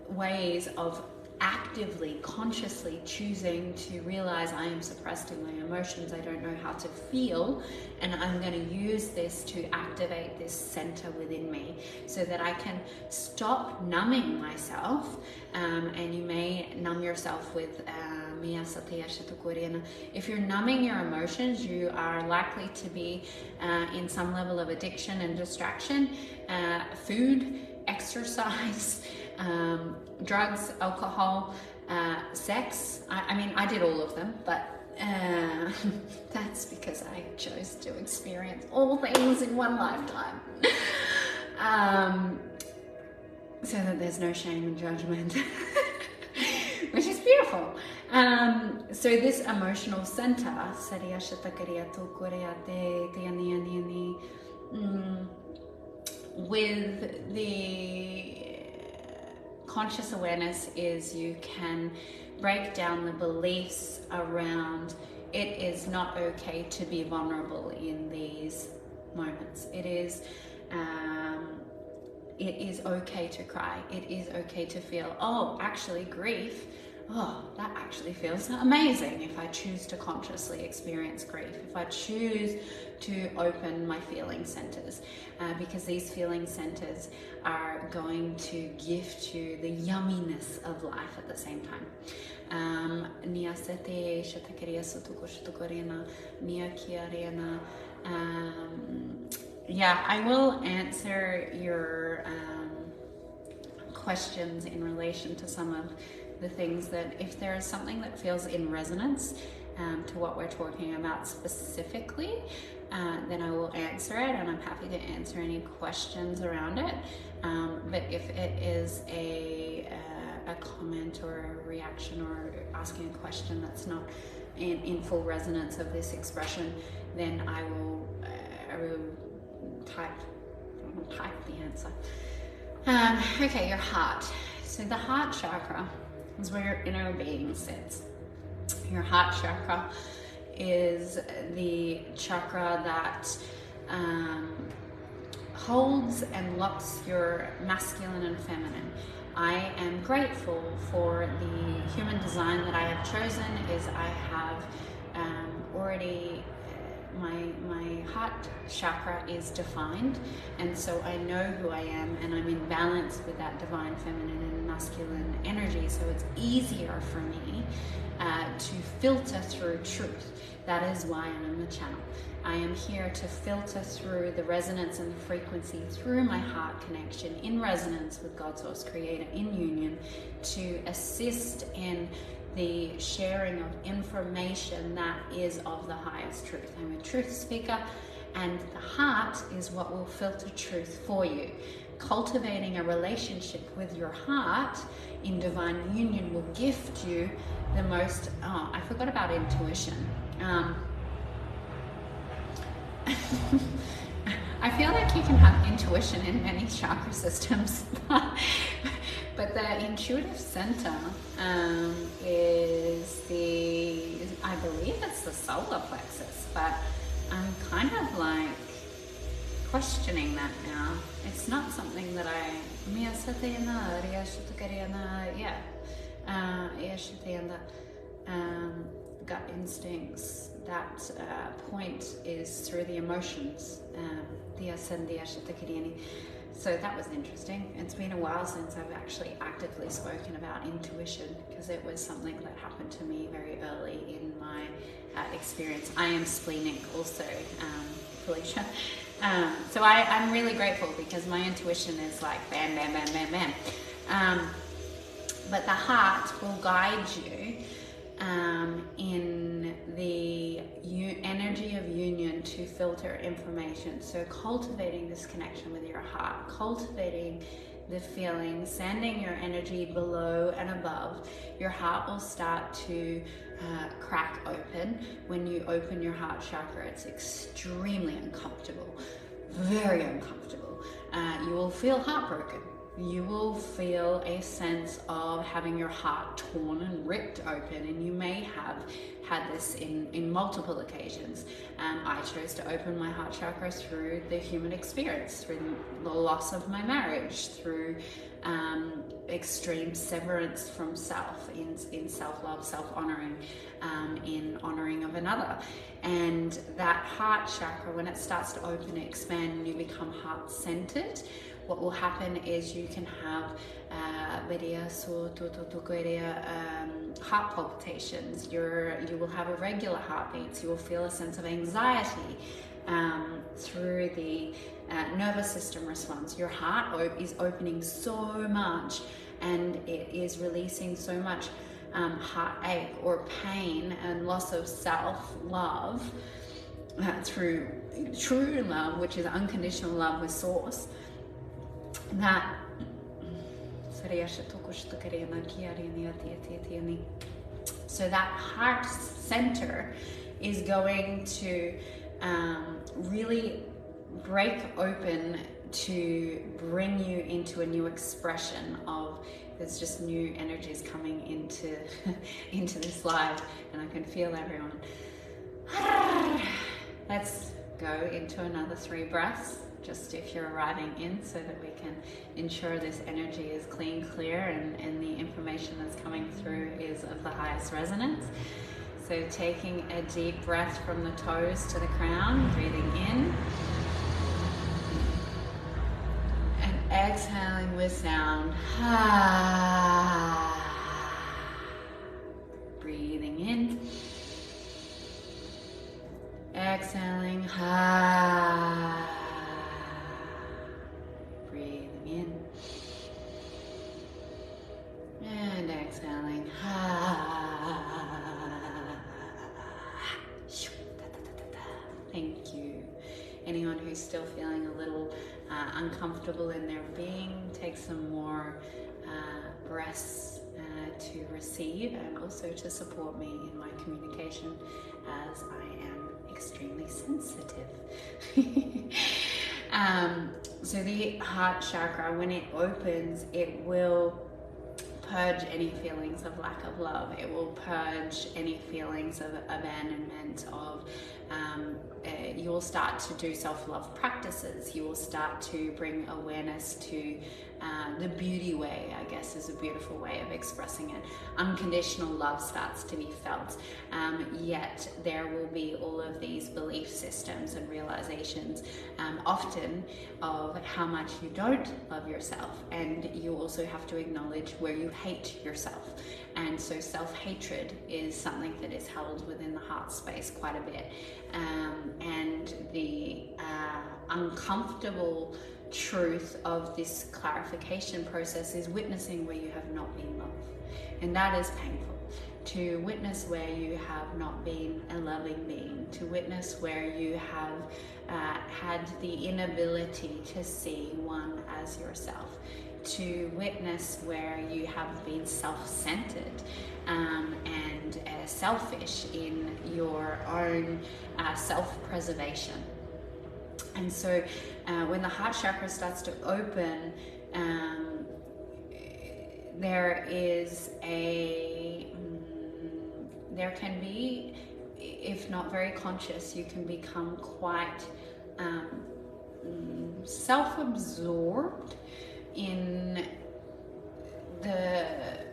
ways of actively, consciously choosing to realize I am suppressed in my emotions, I don't know how to feel, and I'm going to use this to activate this center within me so that I can stop numbing myself. And you may numb yourself with if you're numbing your emotions, you are likely to be in some level of addiction and distraction, food, exercise, drugs, alcohol, sex. I mean, I did all of them, but that's because I chose to experience all things in one lifetime. So that there's no shame and judgment, which is beautiful. So this emotional center, with the conscious awareness, is you can break down the beliefs around it is not okay to be vulnerable in these moments. It is okay to cry. It is okay to feel, oh, actually grief, oh, that actually feels amazing if I choose to consciously experience grief, if I choose to open my feeling centers, because these feeling centers are going to gift you the yumminess of life at the same time. Nia sete shatakeria sotukoshtukoriana, nia kiariana. Yeah, I will answer your questions in relation to some of the things that, if there is something that feels in resonance to what we're talking about specifically, then I will answer it, and I'm happy to answer any questions around it. But if it is a comment or a reaction or asking a question that's not in full resonance of this expression, then I will type the answer. Okay, your heart. So the heart chakra is where your inner being sits. Your heart chakra is the chakra that holds and locks your masculine and feminine. I am grateful for the human design that I have chosen. Is I have already my heart chakra is defined, and so I know who I am, and I'm in balance with that divine feminine and masculine energy, so it's easier for me to filter through truth. That is why I'm on the channel. I am here to filter through the resonance and the frequency through my heart connection, in resonance with God Source Creator, in union, to assist in the sharing of information that is of the highest truth. I'm a truth speaker, and the heart is what will filter truth for you. Cultivating a relationship with your heart in divine union will gift you the most, I forgot about intuition. I feel like you can have intuition in many chakra systems, but the intuitive center is I believe it's the solar plexus, but I'm kind of like questioning that now. It's not something that gut instincts. That point is through the emotions. So that was interesting. It's been a while since I've actually actively spoken about intuition, because it was something that happened to me very early in my experience. I am splenic also, Felicia. So I'm really grateful, because my intuition is like bam, bam, bam, bam, bam. But the heart will guide you in the energy of union to filter information. So cultivating this connection with your heart, cultivating the feeling, sending your energy below and above, your heart will start to crack open. When you open your heart chakra, it's extremely uncomfortable, very uncomfortable. You will feel heartbroken. You will feel a sense of having your heart torn and ripped open, and you may have had this in multiple occasions. I chose to open my heart chakra through the human experience, through the loss of my marriage, through extreme severance from self, in self-love, self-honoring, in honoring of another. And that heart chakra, when it starts to open and expand and you become heart-centered, what will happen is you can have heart palpitations. You will have irregular heartbeats. You will feel a sense of anxiety through the nervous system response. Your heart is opening so much, and it is releasing so much heartache or pain and loss of self-love through true love, which is unconditional love with Source. That so that heart center is going to really break open to bring you into a new expression of, there's just new energies coming into into this live, and I can feel everyone. Let's go into another 3 breaths, just if you're arriving in, so that we can ensure this energy is clean, clear, and the information that's coming through is of the highest resonance. So taking a deep breath from the toes to the crown, breathing in, and exhaling with sound. breathing in, exhaling, breathing in, and exhaling. Thank you. Anyone who's still feeling a little uncomfortable in their being, take some more breaths to receive and also to support me in my communication, as I am extremely sensitive. So the heart chakra, when it opens, it will purge any feelings of lack of love. It will purge any feelings of abandonment, of you will start to do self-love practices. You will start to bring awareness to the beauty way, I guess is a beautiful way of expressing it. Unconditional love starts to be felt, yet there will be all of these belief systems and realizations, often of how much you don't love yourself, and you also have to acknowledge where you hate yourself. And so self-hatred is something that is held within the heart space quite a bit, and the uncomfortable truth of this clarification process is witnessing where you have not been loved, and that is painful. To witness where you have not been a loving being, to witness where you have had the inability to see one as yourself, to witness where you have been self-centered and selfish in your own self-preservation. And so when the heart chakra starts to open, there can be, if not very conscious, you can become quite self-absorbed in the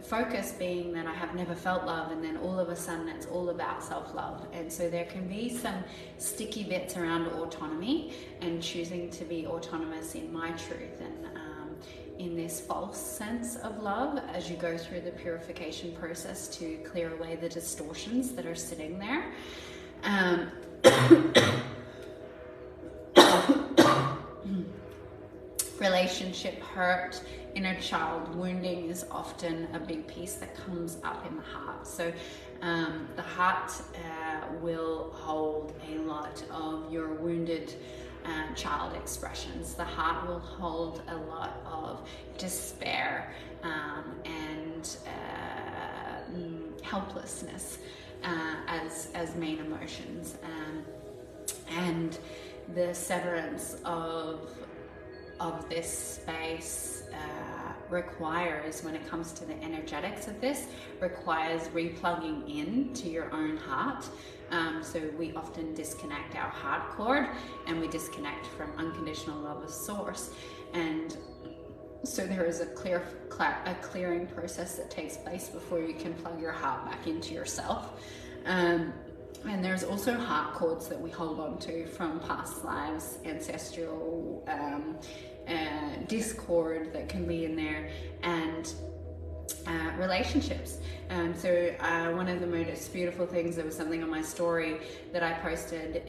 focus being that I have never felt love, and then all of a sudden it's all about self-love. And so there can be some sticky bits around autonomy and choosing to be autonomous in my truth and in this false sense of love as you go through the purification process to clear away the distortions that are sitting there. Relationship hurt, inner child wounding is often a big piece that comes up in the heart. So the heart will hold a lot of your wounded child expressions. The heart will hold a lot of despair and helplessness as main emotions, and the severance of this space requires, when it comes to the energetics of this, requires replugging in to your own heart. So we often disconnect our heart cord and we disconnect from unconditional love of source. And so there is a clearing process that takes place before you can plug your heart back into yourself. And there's also heart cords that we hold on to from past lives, ancestral discord that can be in there, and relationships. So one of the most beautiful things, there was something on my story that I posted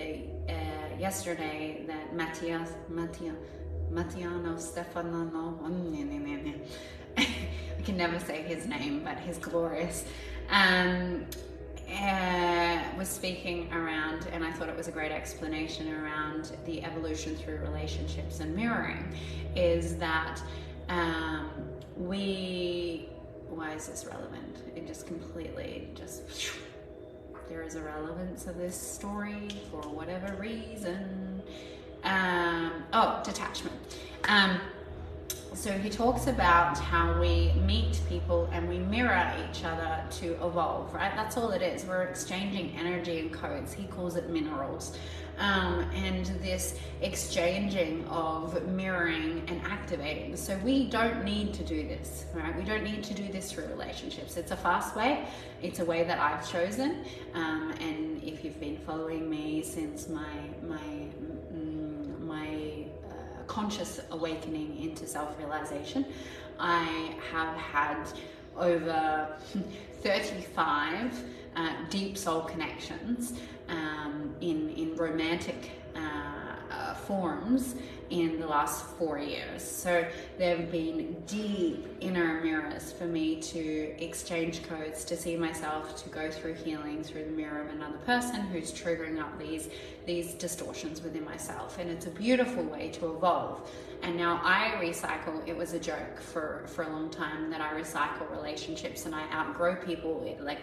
yesterday that Mattiano Stefano, I can never say his name, but he's glorious, was speaking around, and I thought it was a great explanation around the evolution through relationships and mirroring, is that why is this relevant? It just completely there is a relevance of this story for whatever reason. Detachment. So he talks about how we meet people and we mirror each other to evolve, right? That's all it is. We're exchanging energy and codes. He calls it minerals. And this exchanging of mirroring and activating. So we don't need to do this, right? We don't need to do this through relationships. It's a fast way. It's a way that I've chosen. And if you've been following me since my conscious awakening into self-realization, I have had over 35 deep soul connections in romantic forms in the last 4 years. So there have been deep inner mirrors for me to exchange codes, to see myself, to go through healing through the mirror of another person who's triggering up these distortions within myself. And it's a beautiful way to evolve. And now I recycle. It was a joke for a long time that I recycle relationships and I outgrow people like.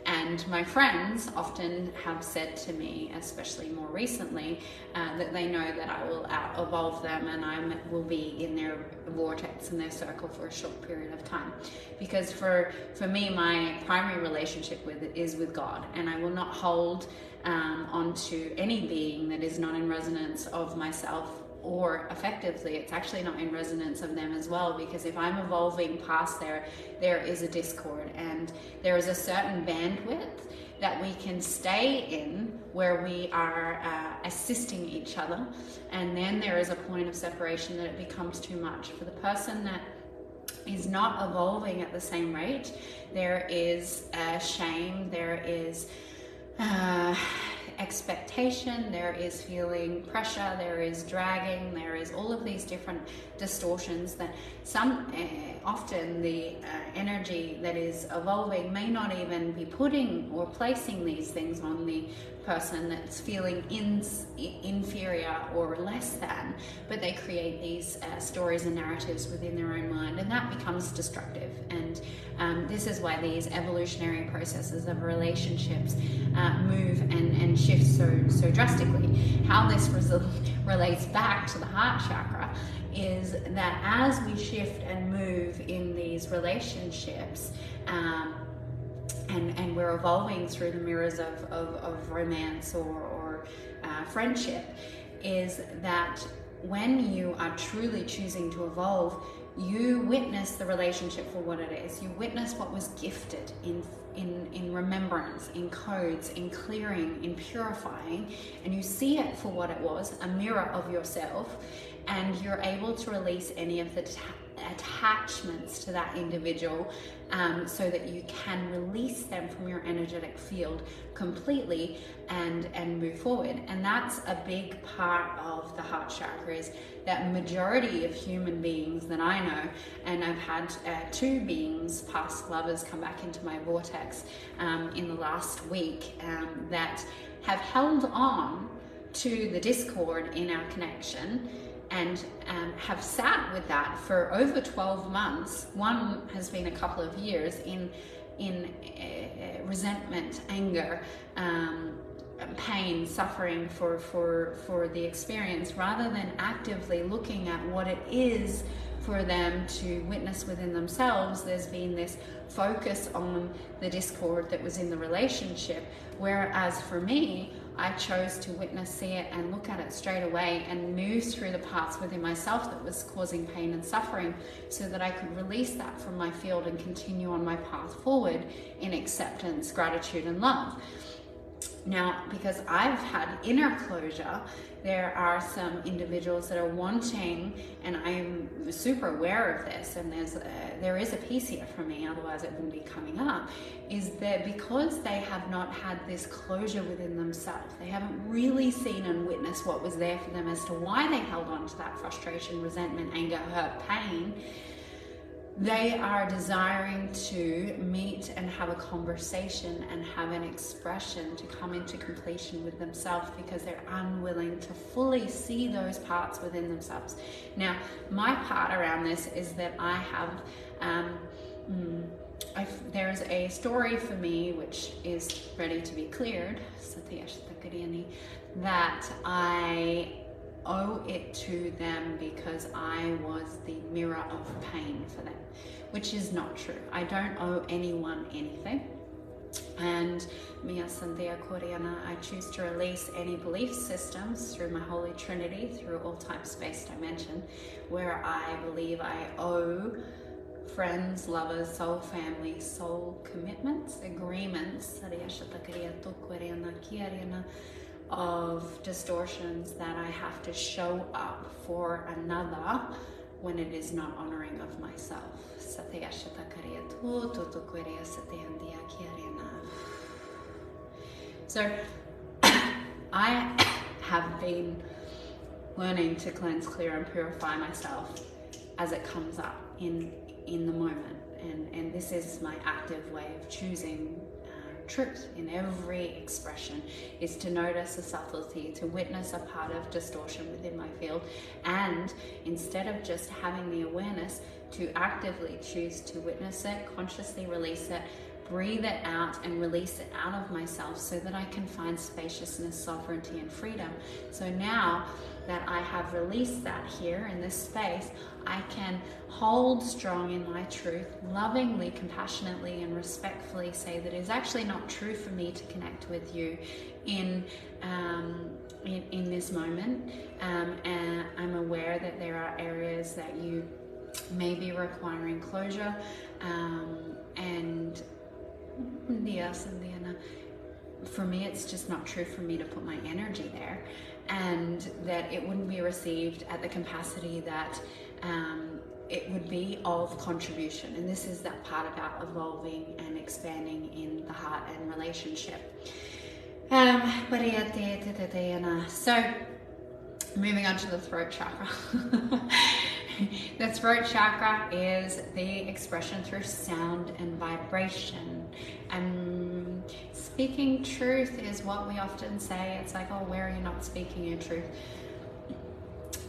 And my friends often have said to me, especially more recently, that they know that I will out-evolve them and I will be in their vortex and their circle for a short period of time. Because for me, my primary relationship is with God, and I will not hold onto any being that is not in resonance of myself, or effectively it's actually not in resonance of them as well, because if I'm evolving past there is a discord, and there is a certain bandwidth that we can stay in where we are assisting each other, and then there is a point of separation that it becomes too much. For the person that is not evolving at the same rate, there is shame, there is expectation, there is feeling pressure, there is dragging, there is all of these different distortions that often the energy that is evolving may not even be putting or placing these things on the person that's feeling inferior or less than, but they create these stories and narratives within their own mind, and that becomes destructive. And this is why these evolutionary processes of relationships move and shift so drastically. How this relates back to the heart chakra is that as we shift and move in these relationships, and we're evolving through the mirrors of romance or friendship, is that when you are truly choosing to evolve, you witness the relationship for what it is. You witness what was gifted in remembrance, in codes, in clearing, in purifying, and you see it for what it was, a mirror of yourself, and you're able to release any of the attachments to that individual, so that you can release them from your energetic field completely and move forward. And that's a big part of the heart chakra, is that majority of human beings that I know, and I've had 2 beings, past lovers, come back into my vortex in the last week, that have held on to the discord in our connection, and have sat with that for over 12 months. One has been a couple of years in resentment, anger, pain, suffering for the experience, rather than actively looking at what it is for them to witness within themselves. There's been this focus on the discord that was in the relationship, whereas for me, I chose to witness, see it, and look at it straight away, and move through the parts within myself that was causing pain and suffering, so that I could release that from my field and continue on my path forward in acceptance, gratitude, and love. Now, because I've had inner closure, there are some individuals that are wanting, and I'm super aware of this, and there is a piece here for me, otherwise it wouldn't be coming up, is that because they have not had this closure within themselves, they haven't really seen and witnessed what was there for them as to why they held on to that frustration, resentment, anger, hurt, pain. They are desiring to meet and have a conversation and have an expression to come into completion with themselves, because they're unwilling to fully see those parts within themselves. Now, my part around this is that I have, there's a story for me which is ready to be cleared, that I owe it to them because I was the mirror of pain for them, which is not true. I don't owe anyone anything. And I choose to release any belief systems through my Holy Trinity, through all time, space, dimension, where I believe I owe friends, lovers, soul family, soul commitments, agreements, of distortions that I have to show up for another when it is not honoring of myself. So I have been learning to cleanse, clear, and purify myself as it comes up in the moment, and this is my active way of choosing truth in every expression, is to notice the subtlety, to witness a part of distortion within my field, and instead of just having the awareness, to actively choose to witness it, consciously release it, breathe it out and release it out of myself so that I can find spaciousness, sovereignty, and freedom. So now that I have released that here in this space, I can hold strong in my truth, lovingly, compassionately, and respectfully say that it's actually not true for me to connect with you in this moment. And I'm aware that there are areas that you may be requiring closure, and for me it's just not true for me to put my energy there, and that it wouldn't be received at the capacity that it would be of contribution. And this is that part about evolving and expanding in the heart and relationship. So moving on to the throat chakra. The throat chakra is the expression through sound and vibration. And speaking truth is what we often say. It's like, oh, where are you not speaking your truth?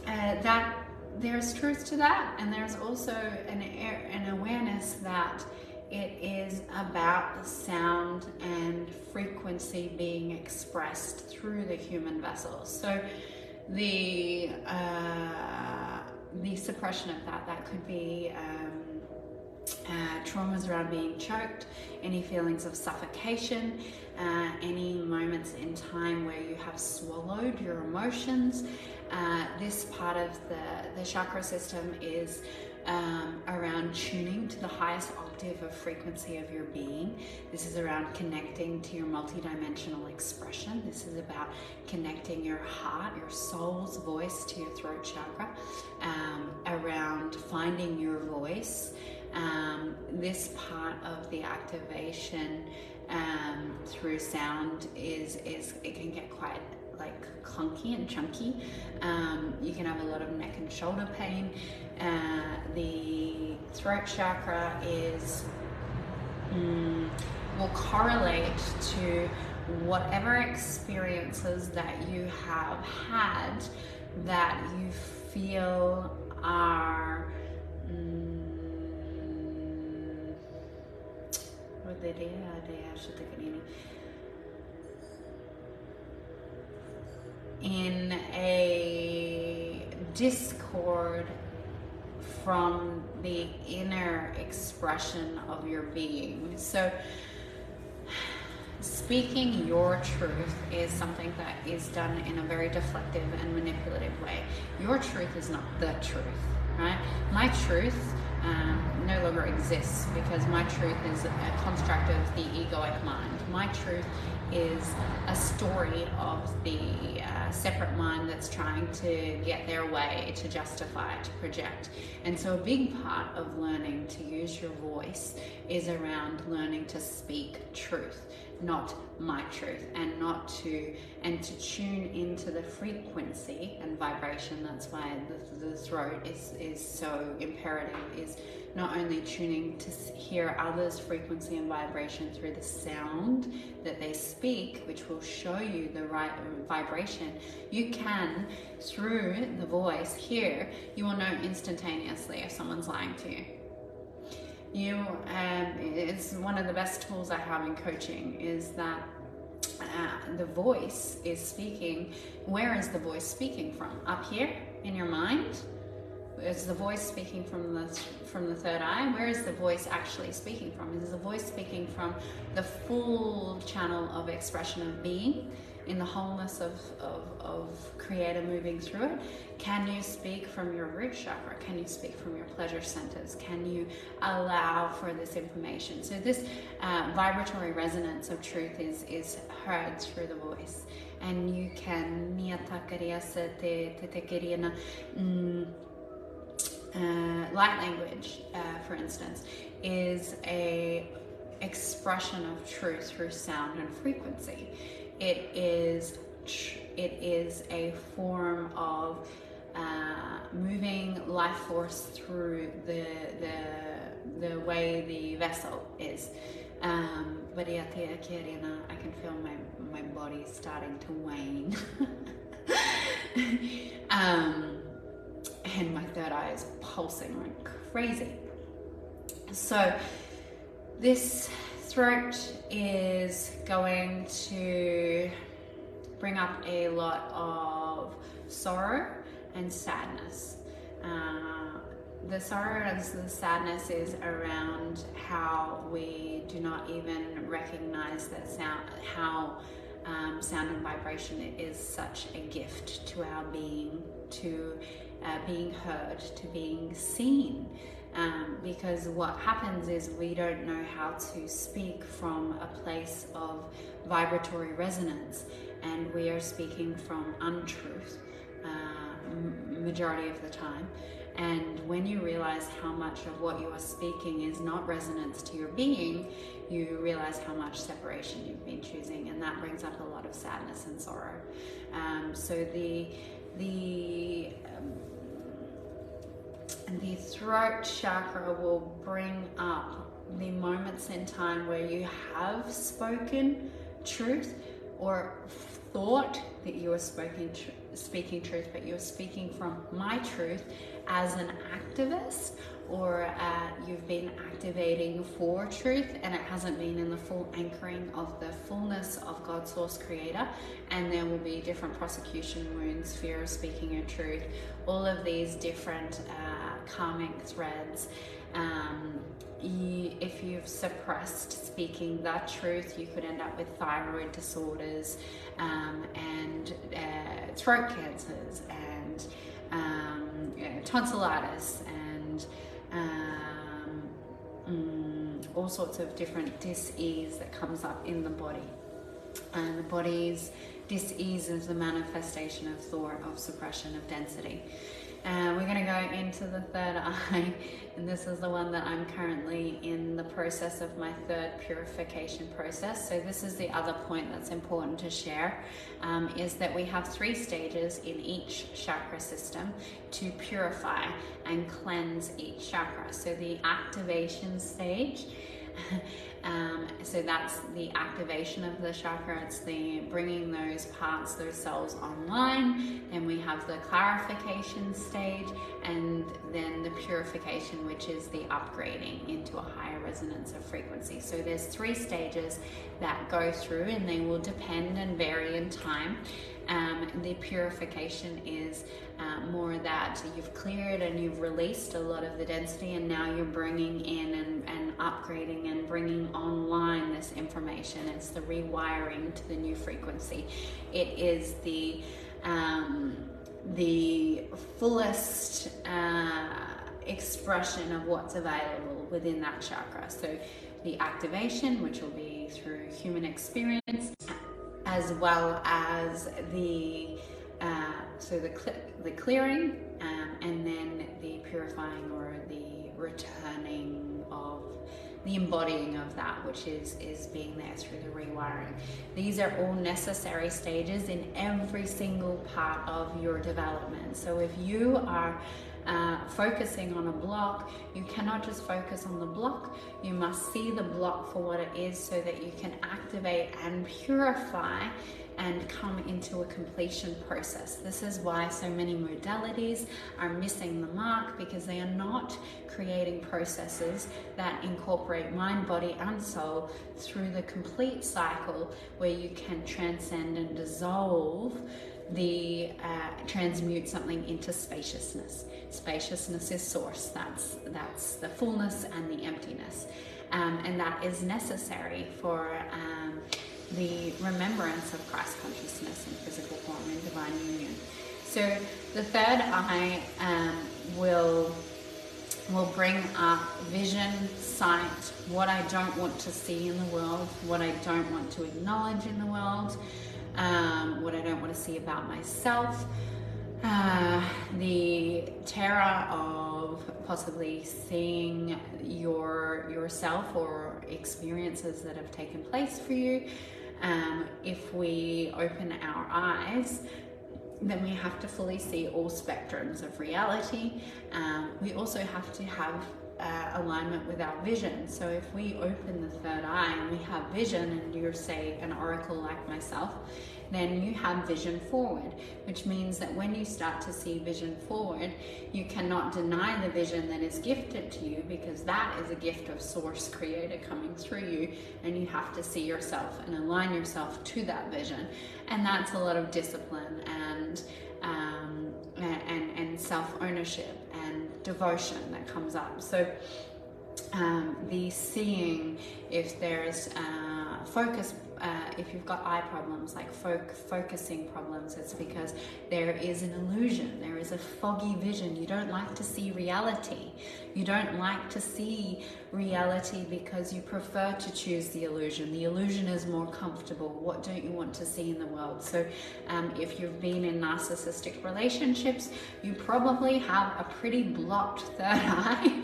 That there's truth to that, and there's also an awareness that it is about the sound and frequency being expressed through the human vessel. So the suppression of that could be traumas around being choked, any feelings of suffocation, any moments in time where you have swallowed your emotions. This part of the chakra system is around tuning to the highest octave of frequency of your being. This is around connecting to your multidimensional expression. This is about connecting your heart, your soul's voice to your throat chakra, around finding your voice. This part of the activation through sound is it can get quite like clunky and chunky. You can have a lot of neck and shoulder pain. The throat chakra will correlate to whatever experiences that you have had that you feel are in a discord from the inner expression of your being. So speaking your truth is something that is done in a very deflective and manipulative way. Your truth is not the truth, right? My truth no longer exists, because my truth is a construct of the egoic mind. My truth is a story of the separate mind that's trying to get their way, to justify, to project. And so a big part of learning to use your voice is around learning to speak truth, not my truth, and to tune into the frequency and vibration. That's why the throat is so imperative, is not only tuning to hear others' frequency and vibration through the sound that they speak, which will show you the right vibration. You can, through the voice, hear, you will know instantaneously if someone's lying to you. It's one of the best tools I have in coaching, is that the voice is speaking. Where is the voice speaking from? Up here in your mind? Is the voice speaking from the third eye? Where is the voice actually speaking from? Is the voice speaking from the full channel of expression of being, in the wholeness of creator moving through it? Can you speak from your root chakra? Can you speak from your pleasure centers? Can you allow for this information? So this vibratory resonance of truth is heard through the voice, and you can light language, for instance, is a expression of truth through sound and frequency. It is a form of moving life force through the way the vessel is. But I can feel my body starting to wane. And my third eye is pulsing like crazy. So this throat is going to bring up a lot of sorrow and sadness. The sorrow and the sadness is around how we do not even recognize that sound and vibration is such a gift to our being, to being heard, to being seen. Because what happens is we don't know how to speak from a place of vibratory resonance, and we are speaking from untruth majority of the time. And when you realize how much of what you are speaking is not resonance to your being, you realize how much separation you've been choosing, and that brings up a lot of sadness and sorrow. So the throat chakra will bring up the moments in time where you have spoken truth or thought that you were speaking truth, but you're speaking from my truth as an activist, or you've been activating for truth and it hasn't been in the full anchoring of the fullness of God Source Creator, and there will be different prosecution wounds, fear of speaking your truth, all of these different karmic threads. If you've suppressed speaking that truth, you could end up with thyroid disorders and throat cancers and tonsillitis and all sorts of different dis-ease that comes up in the body. And the body's dis-ease is the manifestation of thought, of suppression, of density. We're going to go into the third eye, and this is the one that I'm currently in the process of my third purification process. So this is the other point that's important to share, is that we have 3 stages in each chakra system to purify and cleanse each chakra. So the activation stage, so that's the activation of the chakra, it's the bringing those parts, those cells online. Then we have the clarification stage, and then the purification, which is the upgrading into a higher resonance of frequency. So there's 3 stages that go through, and they will depend and vary in time. The purification is more that you've cleared and you've released a lot of the density, and now you're bringing in and upgrading and bringing online this information. It's the rewiring to the new frequency. It is the fullest expression of what's available within that chakra. So the activation, which will be through human experience, as well as the clearing, and then the purifying, or the returning of the embodying of that which is being there through the rewiring. These are all necessary stages in every single part of your development. So if you are focusing on a block, you cannot just focus on the block. You must see the block for what it is, so that you can activate and purify and come into a completion process. This is why so many modalities are missing the mark, because they are not creating processes that incorporate mind, body, and soul through the complete cycle, where you can transcend and dissolve transmute something into spaciousness. Spaciousness is source. That's the fullness and the emptiness, and that is necessary for the remembrance of Christ consciousness in physical form and divine union. So the third eye will bring up vision, sight, what I don't want to see in the world, what I don't want to acknowledge in the world, what I don't want to see about myself, the terror of possibly seeing yourself or experiences that have taken place for you. If we open our eyes, then we have to fully see all spectrums of reality. We also have to have alignment with our vision. So if we open the third eye and we have vision, and you're, say, an oracle like myself, then you have vision forward, which means that when you start to see vision forward, you cannot deny the vision that is gifted to you, because that is a gift of Source Creator coming through you, and you have to see yourself and align yourself to that vision. And that's a lot of discipline and self-ownership and devotion that comes up. So the seeing, if there's focus, if you've got eye problems, like focusing problems, it's because there is an illusion, there is a foggy vision. You don't like to see reality. You don't like to see reality because you prefer to choose the illusion. The illusion is more comfortable. What don't you want to see in the world? So if you've been in narcissistic relationships, you probably have a pretty blocked third eye.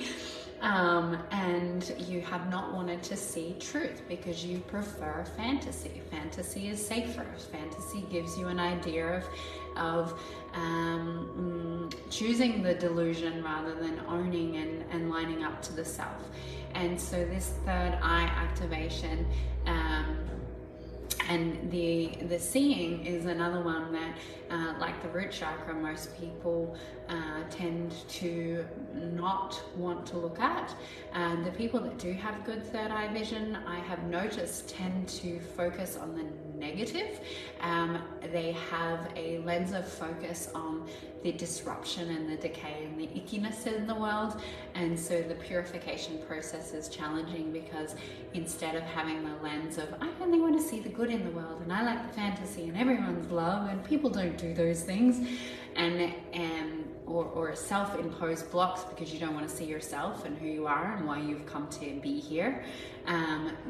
And you have not wanted to see truth because you prefer fantasy. Fantasy is safer. Fantasy gives you an idea of choosing the delusion rather than owning and lining up to the self. And so this third eye activation, and the seeing is another one that, like the root chakra, most people tend to not want to look at. The people that do have good third eye vision, I have noticed, tend to focus on the negative. They have a lens of focus on the disruption and the decay and the ickiness in the world, and so the purification process is challenging, because instead of having the lens of I only want to see the good in the world and I like the fantasy and everyone's love and people don't do those things, or self-imposed blocks because you don't want to see yourself and who you are and why you've come to be here,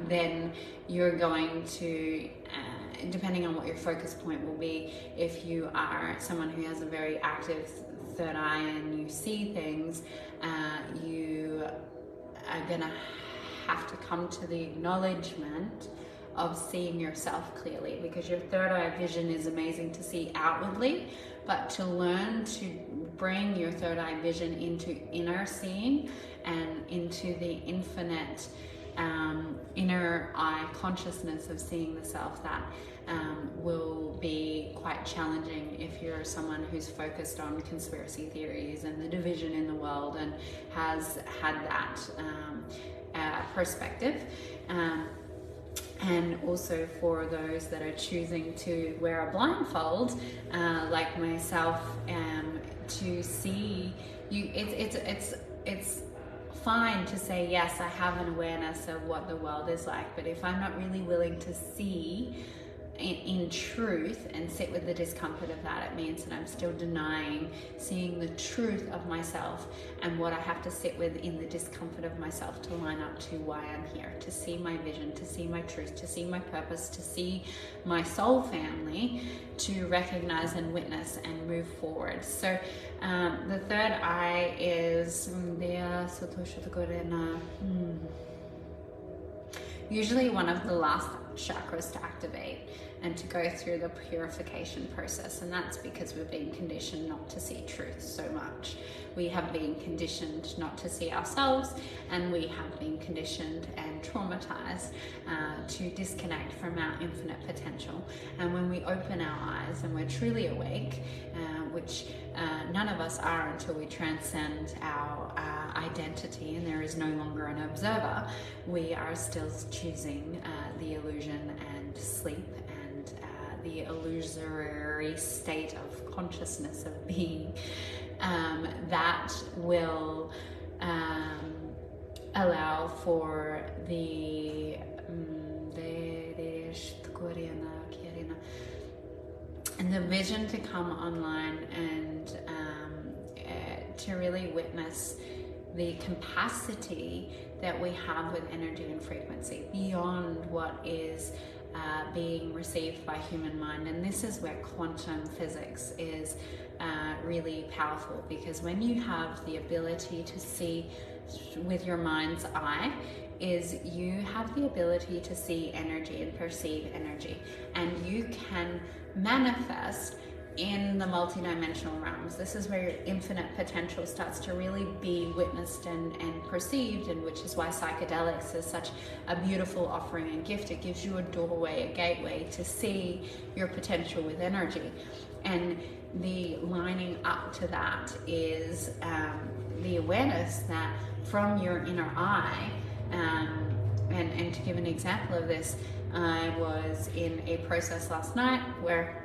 then you're going to, depending on what your focus point will be, if you are someone who has a very active third eye and you see things, you are going to have to come to the acknowledgement of seeing yourself clearly, because your third eye vision is amazing to see outwardly, but to learn to bring your third eye vision into inner seeing and into the infinite inner eye consciousness of seeing the self, that will be quite challenging if you're someone who's focused on conspiracy theories and the division in the world and has had that perspective. And also for those that are choosing to wear a blindfold, like myself, to see you, it's fine to say, yes, I have an awareness of what the world is like, but if I'm not really willing to see in truth and sit with the discomfort of that, it means that I'm still denying seeing the truth of myself and what I have to sit with in the discomfort of myself to line up to why I'm here, to see my vision, to see my truth, to see my purpose, to see my soul family, to recognize and witness and move forward. So the third eye is usually one of the last chakras to activate and to go through the purification process, and that's because we've been conditioned not to see truth so much. We have been conditioned not to see ourselves, and we have been conditioned and traumatized to disconnect from our infinite potential. And when we open our eyes and we're truly awake, which none of us are until we transcend our identity and there is no longer an observer, we are still choosing the illusion and sleep and the illusory state of consciousness of being, that will allow for the vision to come online and to really witness the capacity that we have with energy and frequency beyond what is being received by human mind. And this is where quantum physics is really powerful, because when you have the ability to see with your mind's eye, is you have the ability to see energy and perceive energy, and you can manifest in the multidimensional realms. This is where your infinite potential starts to really be witnessed and perceived, and which is why psychedelics is such a beautiful offering and gift. It gives you a doorway, a gateway to see your potential with energy. And the lining up to that is the awareness that from your inner eye, and to give an example of this, I was in a process last night where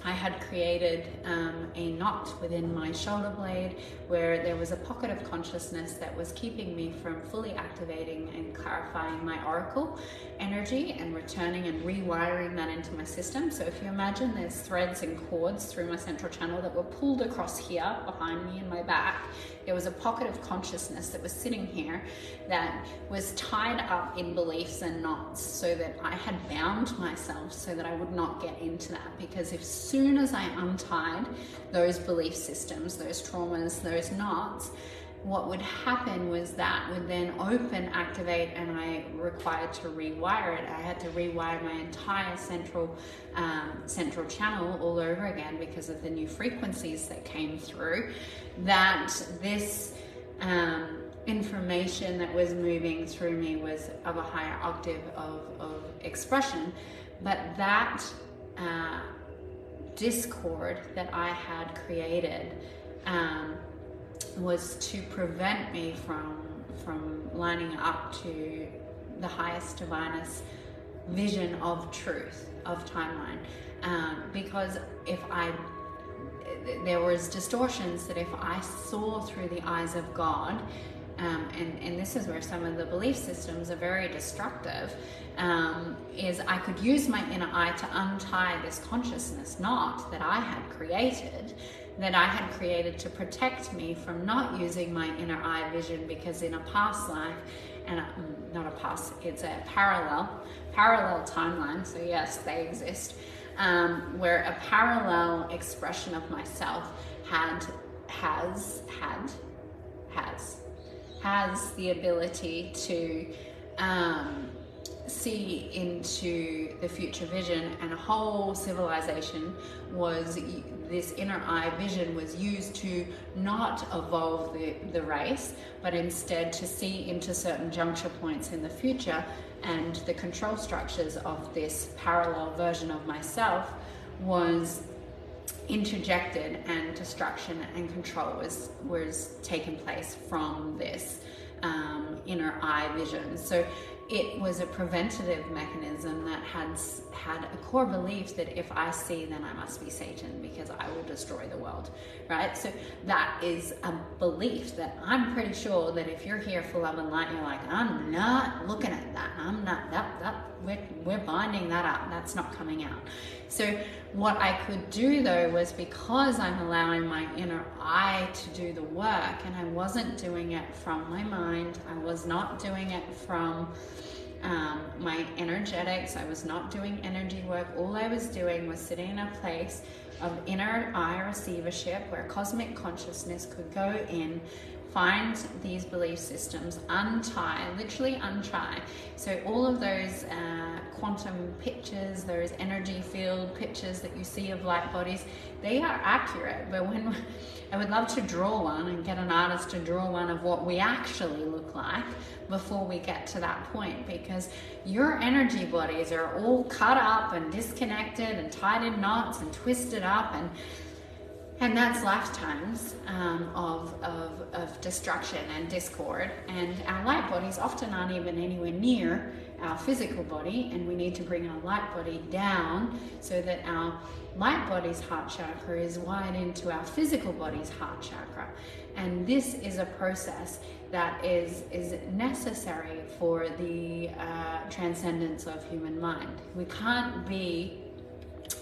I had created a knot within my shoulder blade, where there was a pocket of consciousness that was keeping me from fully activating and clarifying my oracle energy and returning and rewiring that into my system. So if you imagine there's threads and cords through my central channel that were pulled across here behind me in my back, there was a pocket of consciousness that was sitting here that was tied up in beliefs and knots, so that I had bound myself so that I would not get into that. Because as soon as I untied those belief systems, those traumas, those knots, what would happen was that would then open, activate, and I required to rewire it. I had to rewire my entire central channel all over again because of the new frequencies that came through. That this information that was moving through me was of a higher octave of expression, but that discord that I had created was to prevent me from lining up to the highest divinest vision of truth, of timeline. Because there was distortions that if I saw through the eyes of God, and this is where some of the belief systems are very destructive, is I could use my inner eye to untie this consciousness knot that I had created, to protect me from not using my inner eye vision, because in a past life, and not a past, it's a parallel timeline, so yes, they exist, where a parallel expression of myself has the ability to see into the future vision, and a whole civilization was, this inner eye vision was used to not evolve the race, but instead to see into certain juncture points in the future, and the control structures of this parallel version of myself was interjected, and destruction and control was taking place from this inner eye vision. So it was a preventative mechanism that had a core belief that if I see, then I must be Satan, because I will destroy the world, right? So that is a belief that I'm pretty sure that if you're here for love and light, you're like, I'm not looking at that. I'm not, we're binding that up. That's not coming out. So what I could do though was, because I'm allowing my inner eye to do the work, and I wasn't doing it from my mind, I was not doing it from my energetics, I was not doing energy work. All I was doing was sitting in a place of inner eye receivership, where cosmic consciousness could go in, find these belief systems, untie, literally untie. So all of those quantum pictures, those energy field pictures that you see of light bodies, they are accurate. But when I would love to draw one and get an artist to draw one of what we actually look like before we get to that point, because your energy bodies are all cut up and disconnected and tied in knots and twisted up, and that's lifetimes of destruction and discord. And our light bodies often aren't even anywhere near our physical body, and we need to bring our light body down so that our light body's heart chakra is wired into our physical body's heart chakra. And this is a process that is necessary for the transcendence of human mind. We can't be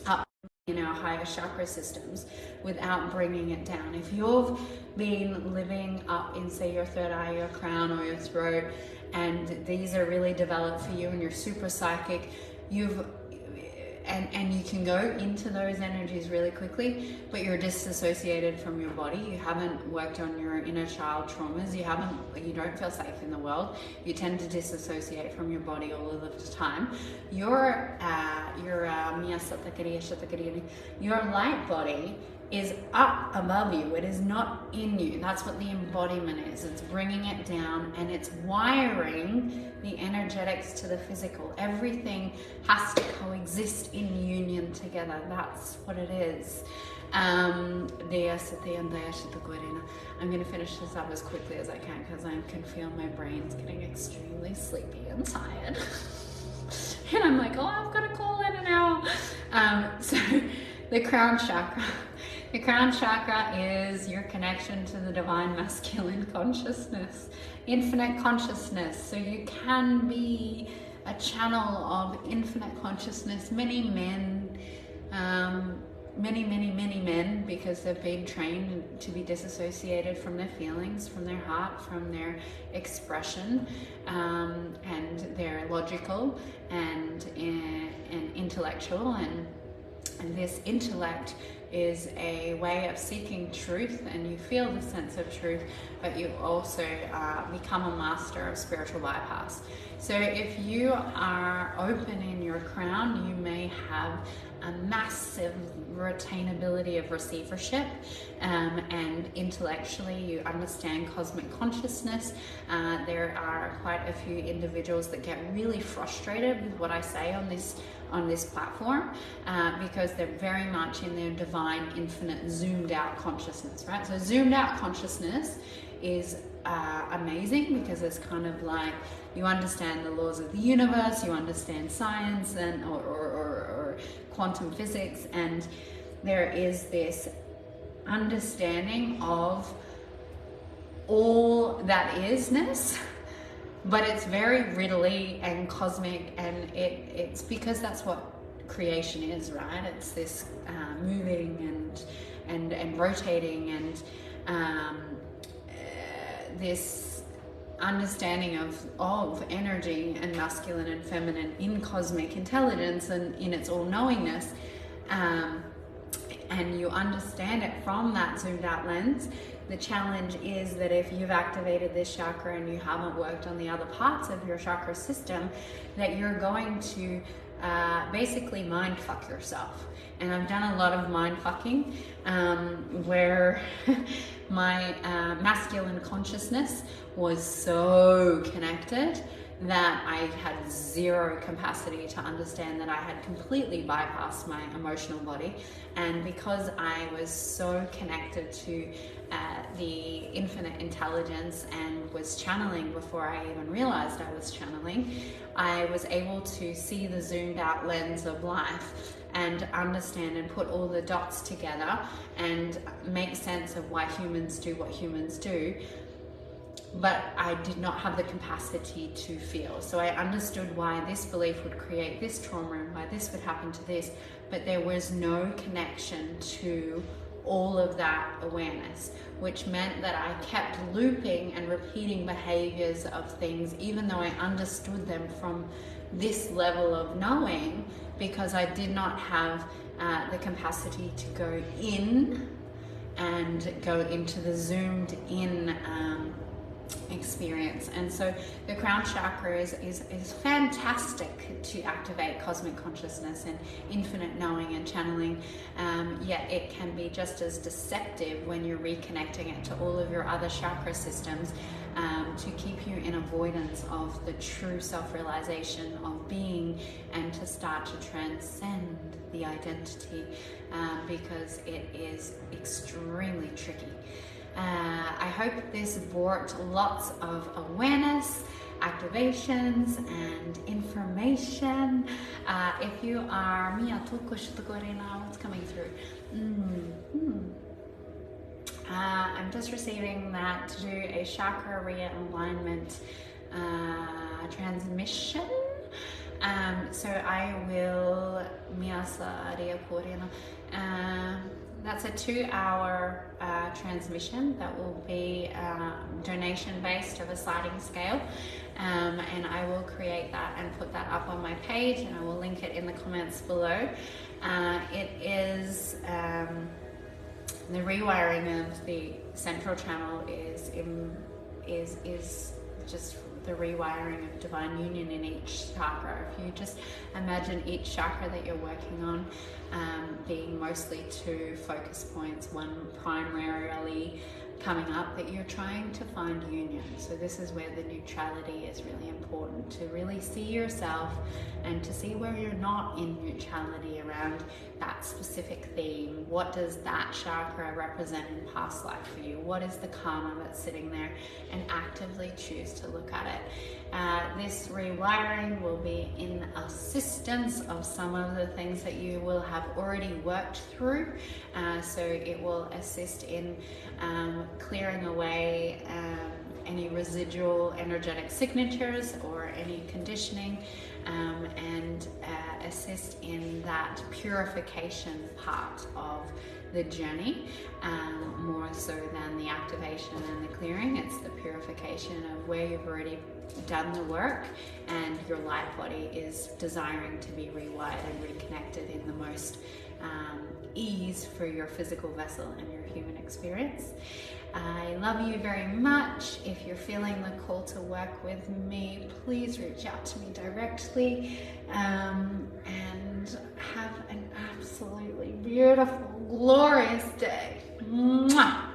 up in our higher chakra systems without bringing it down. If you've been living up in, say, your third eye, your crown, or your throat, and these are really developed for you and you're super psychic, and you can go into those energies really quickly, but you're disassociated from your body. You haven't worked on your inner child traumas. You don't feel safe in the world. You tend to disassociate from your body all of the time. Your light body is up above you. It is not in you. That's what the embodiment is. It's bringing it down, and it's wiring the energetics to the physical. Everything has to coexist in union together. That's what it is. I'm going to finish this up as quickly as I can because I can feel my brain's getting extremely sleepy and tired. And I'm like, oh, I've got to call in an hour. So the crown chakra. The crown chakra is your connection to the divine masculine consciousness, infinite consciousness. So you can be a channel of infinite consciousness. Many men, many men, because they've been trained to be disassociated from their feelings, from their heart, from their expression, and they're logical and intellectual, and this intellect is a way of seeking truth, and you feel the sense of truth, but you also become a master of spiritual bypass. So if you are open in your crown, you may have a massive retainability of receivership, and intellectually you understand cosmic consciousness. There are quite a few individuals that get really frustrated with what I say on this platform, because they're very much in their divine, infinite, zoomed out consciousness, right? So zoomed out consciousness is amazing, because it's kind of like you understand the laws of the universe, you understand science and or quantum physics, and there is this understanding of all that isness, but it's very riddly and cosmic, and it's because that's what creation is, right? It's this moving and rotating, and this understanding of energy and masculine and feminine in cosmic intelligence and in its all-knowingness, and you understand it from that zoomed out lens. The challenge is that if you've activated this chakra and you haven't worked on the other parts of your chakra system, that you're going to basically mind fuck yourself. And I've done a lot of mind fucking where my masculine consciousness was so connected that I had zero capacity to understand that I had completely bypassed my emotional body. And because I was so connected to the infinite intelligence and was channeling before I even realized I was channeling, I was able to see the zoomed out lens of life and understand and put all the dots together and make sense of why humans do what humans do. But I did not have the capacity to feel. So I understood why this belief would create this trauma and why this would happen to this, but there was no connection to all of that awareness, which meant that I kept looping and repeating behaviors of things, even though I understood them from this level of knowing, because I did not have the capacity to go in and go into the zoomed in experience. And so the crown chakra is fantastic to activate cosmic consciousness and infinite knowing and channeling, yet it can be just as deceptive when you're reconnecting it to all of your other chakra systems, to keep you in avoidance of the true self-realization of being, and to start to transcend the identity, because it is extremely tricky. I hope this brought lots of awareness, activations, and information. If you are what's coming through? I'm just receiving that to do a chakra realignment transmission. So I will that's a 2-hour transmission that will be donation based of a sliding scale, and I will create that and put that up on my page, and I will link it in the comments below. It is the rewiring of the central channel is just the rewiring of divine union in each chakra. If you just imagine each chakra that you're working on being mostly 2 focus points, one primarily coming up, that you're trying to find union. So this is where the neutrality is really important, to really see yourself and to see where you're not in neutrality around that specific theme. What does that chakra represent in past life for you? What is the karma that's sitting there? And actively choose to look at it. This rewiring will be in assistance of some of the things that you will have already worked through. So it will assist in clearing away any residual energetic signatures or any conditioning, and assist in that purification part of the journey, more so than the activation and the clearing. It's the purification of where you've already done the work and your light body is desiring to be rewired and reconnected in the most ease for your physical vessel and your human experience. I love you very much. If you're feeling the call to work with me, please reach out to me directly, and have an absolutely beautiful, glorious day. Mwah!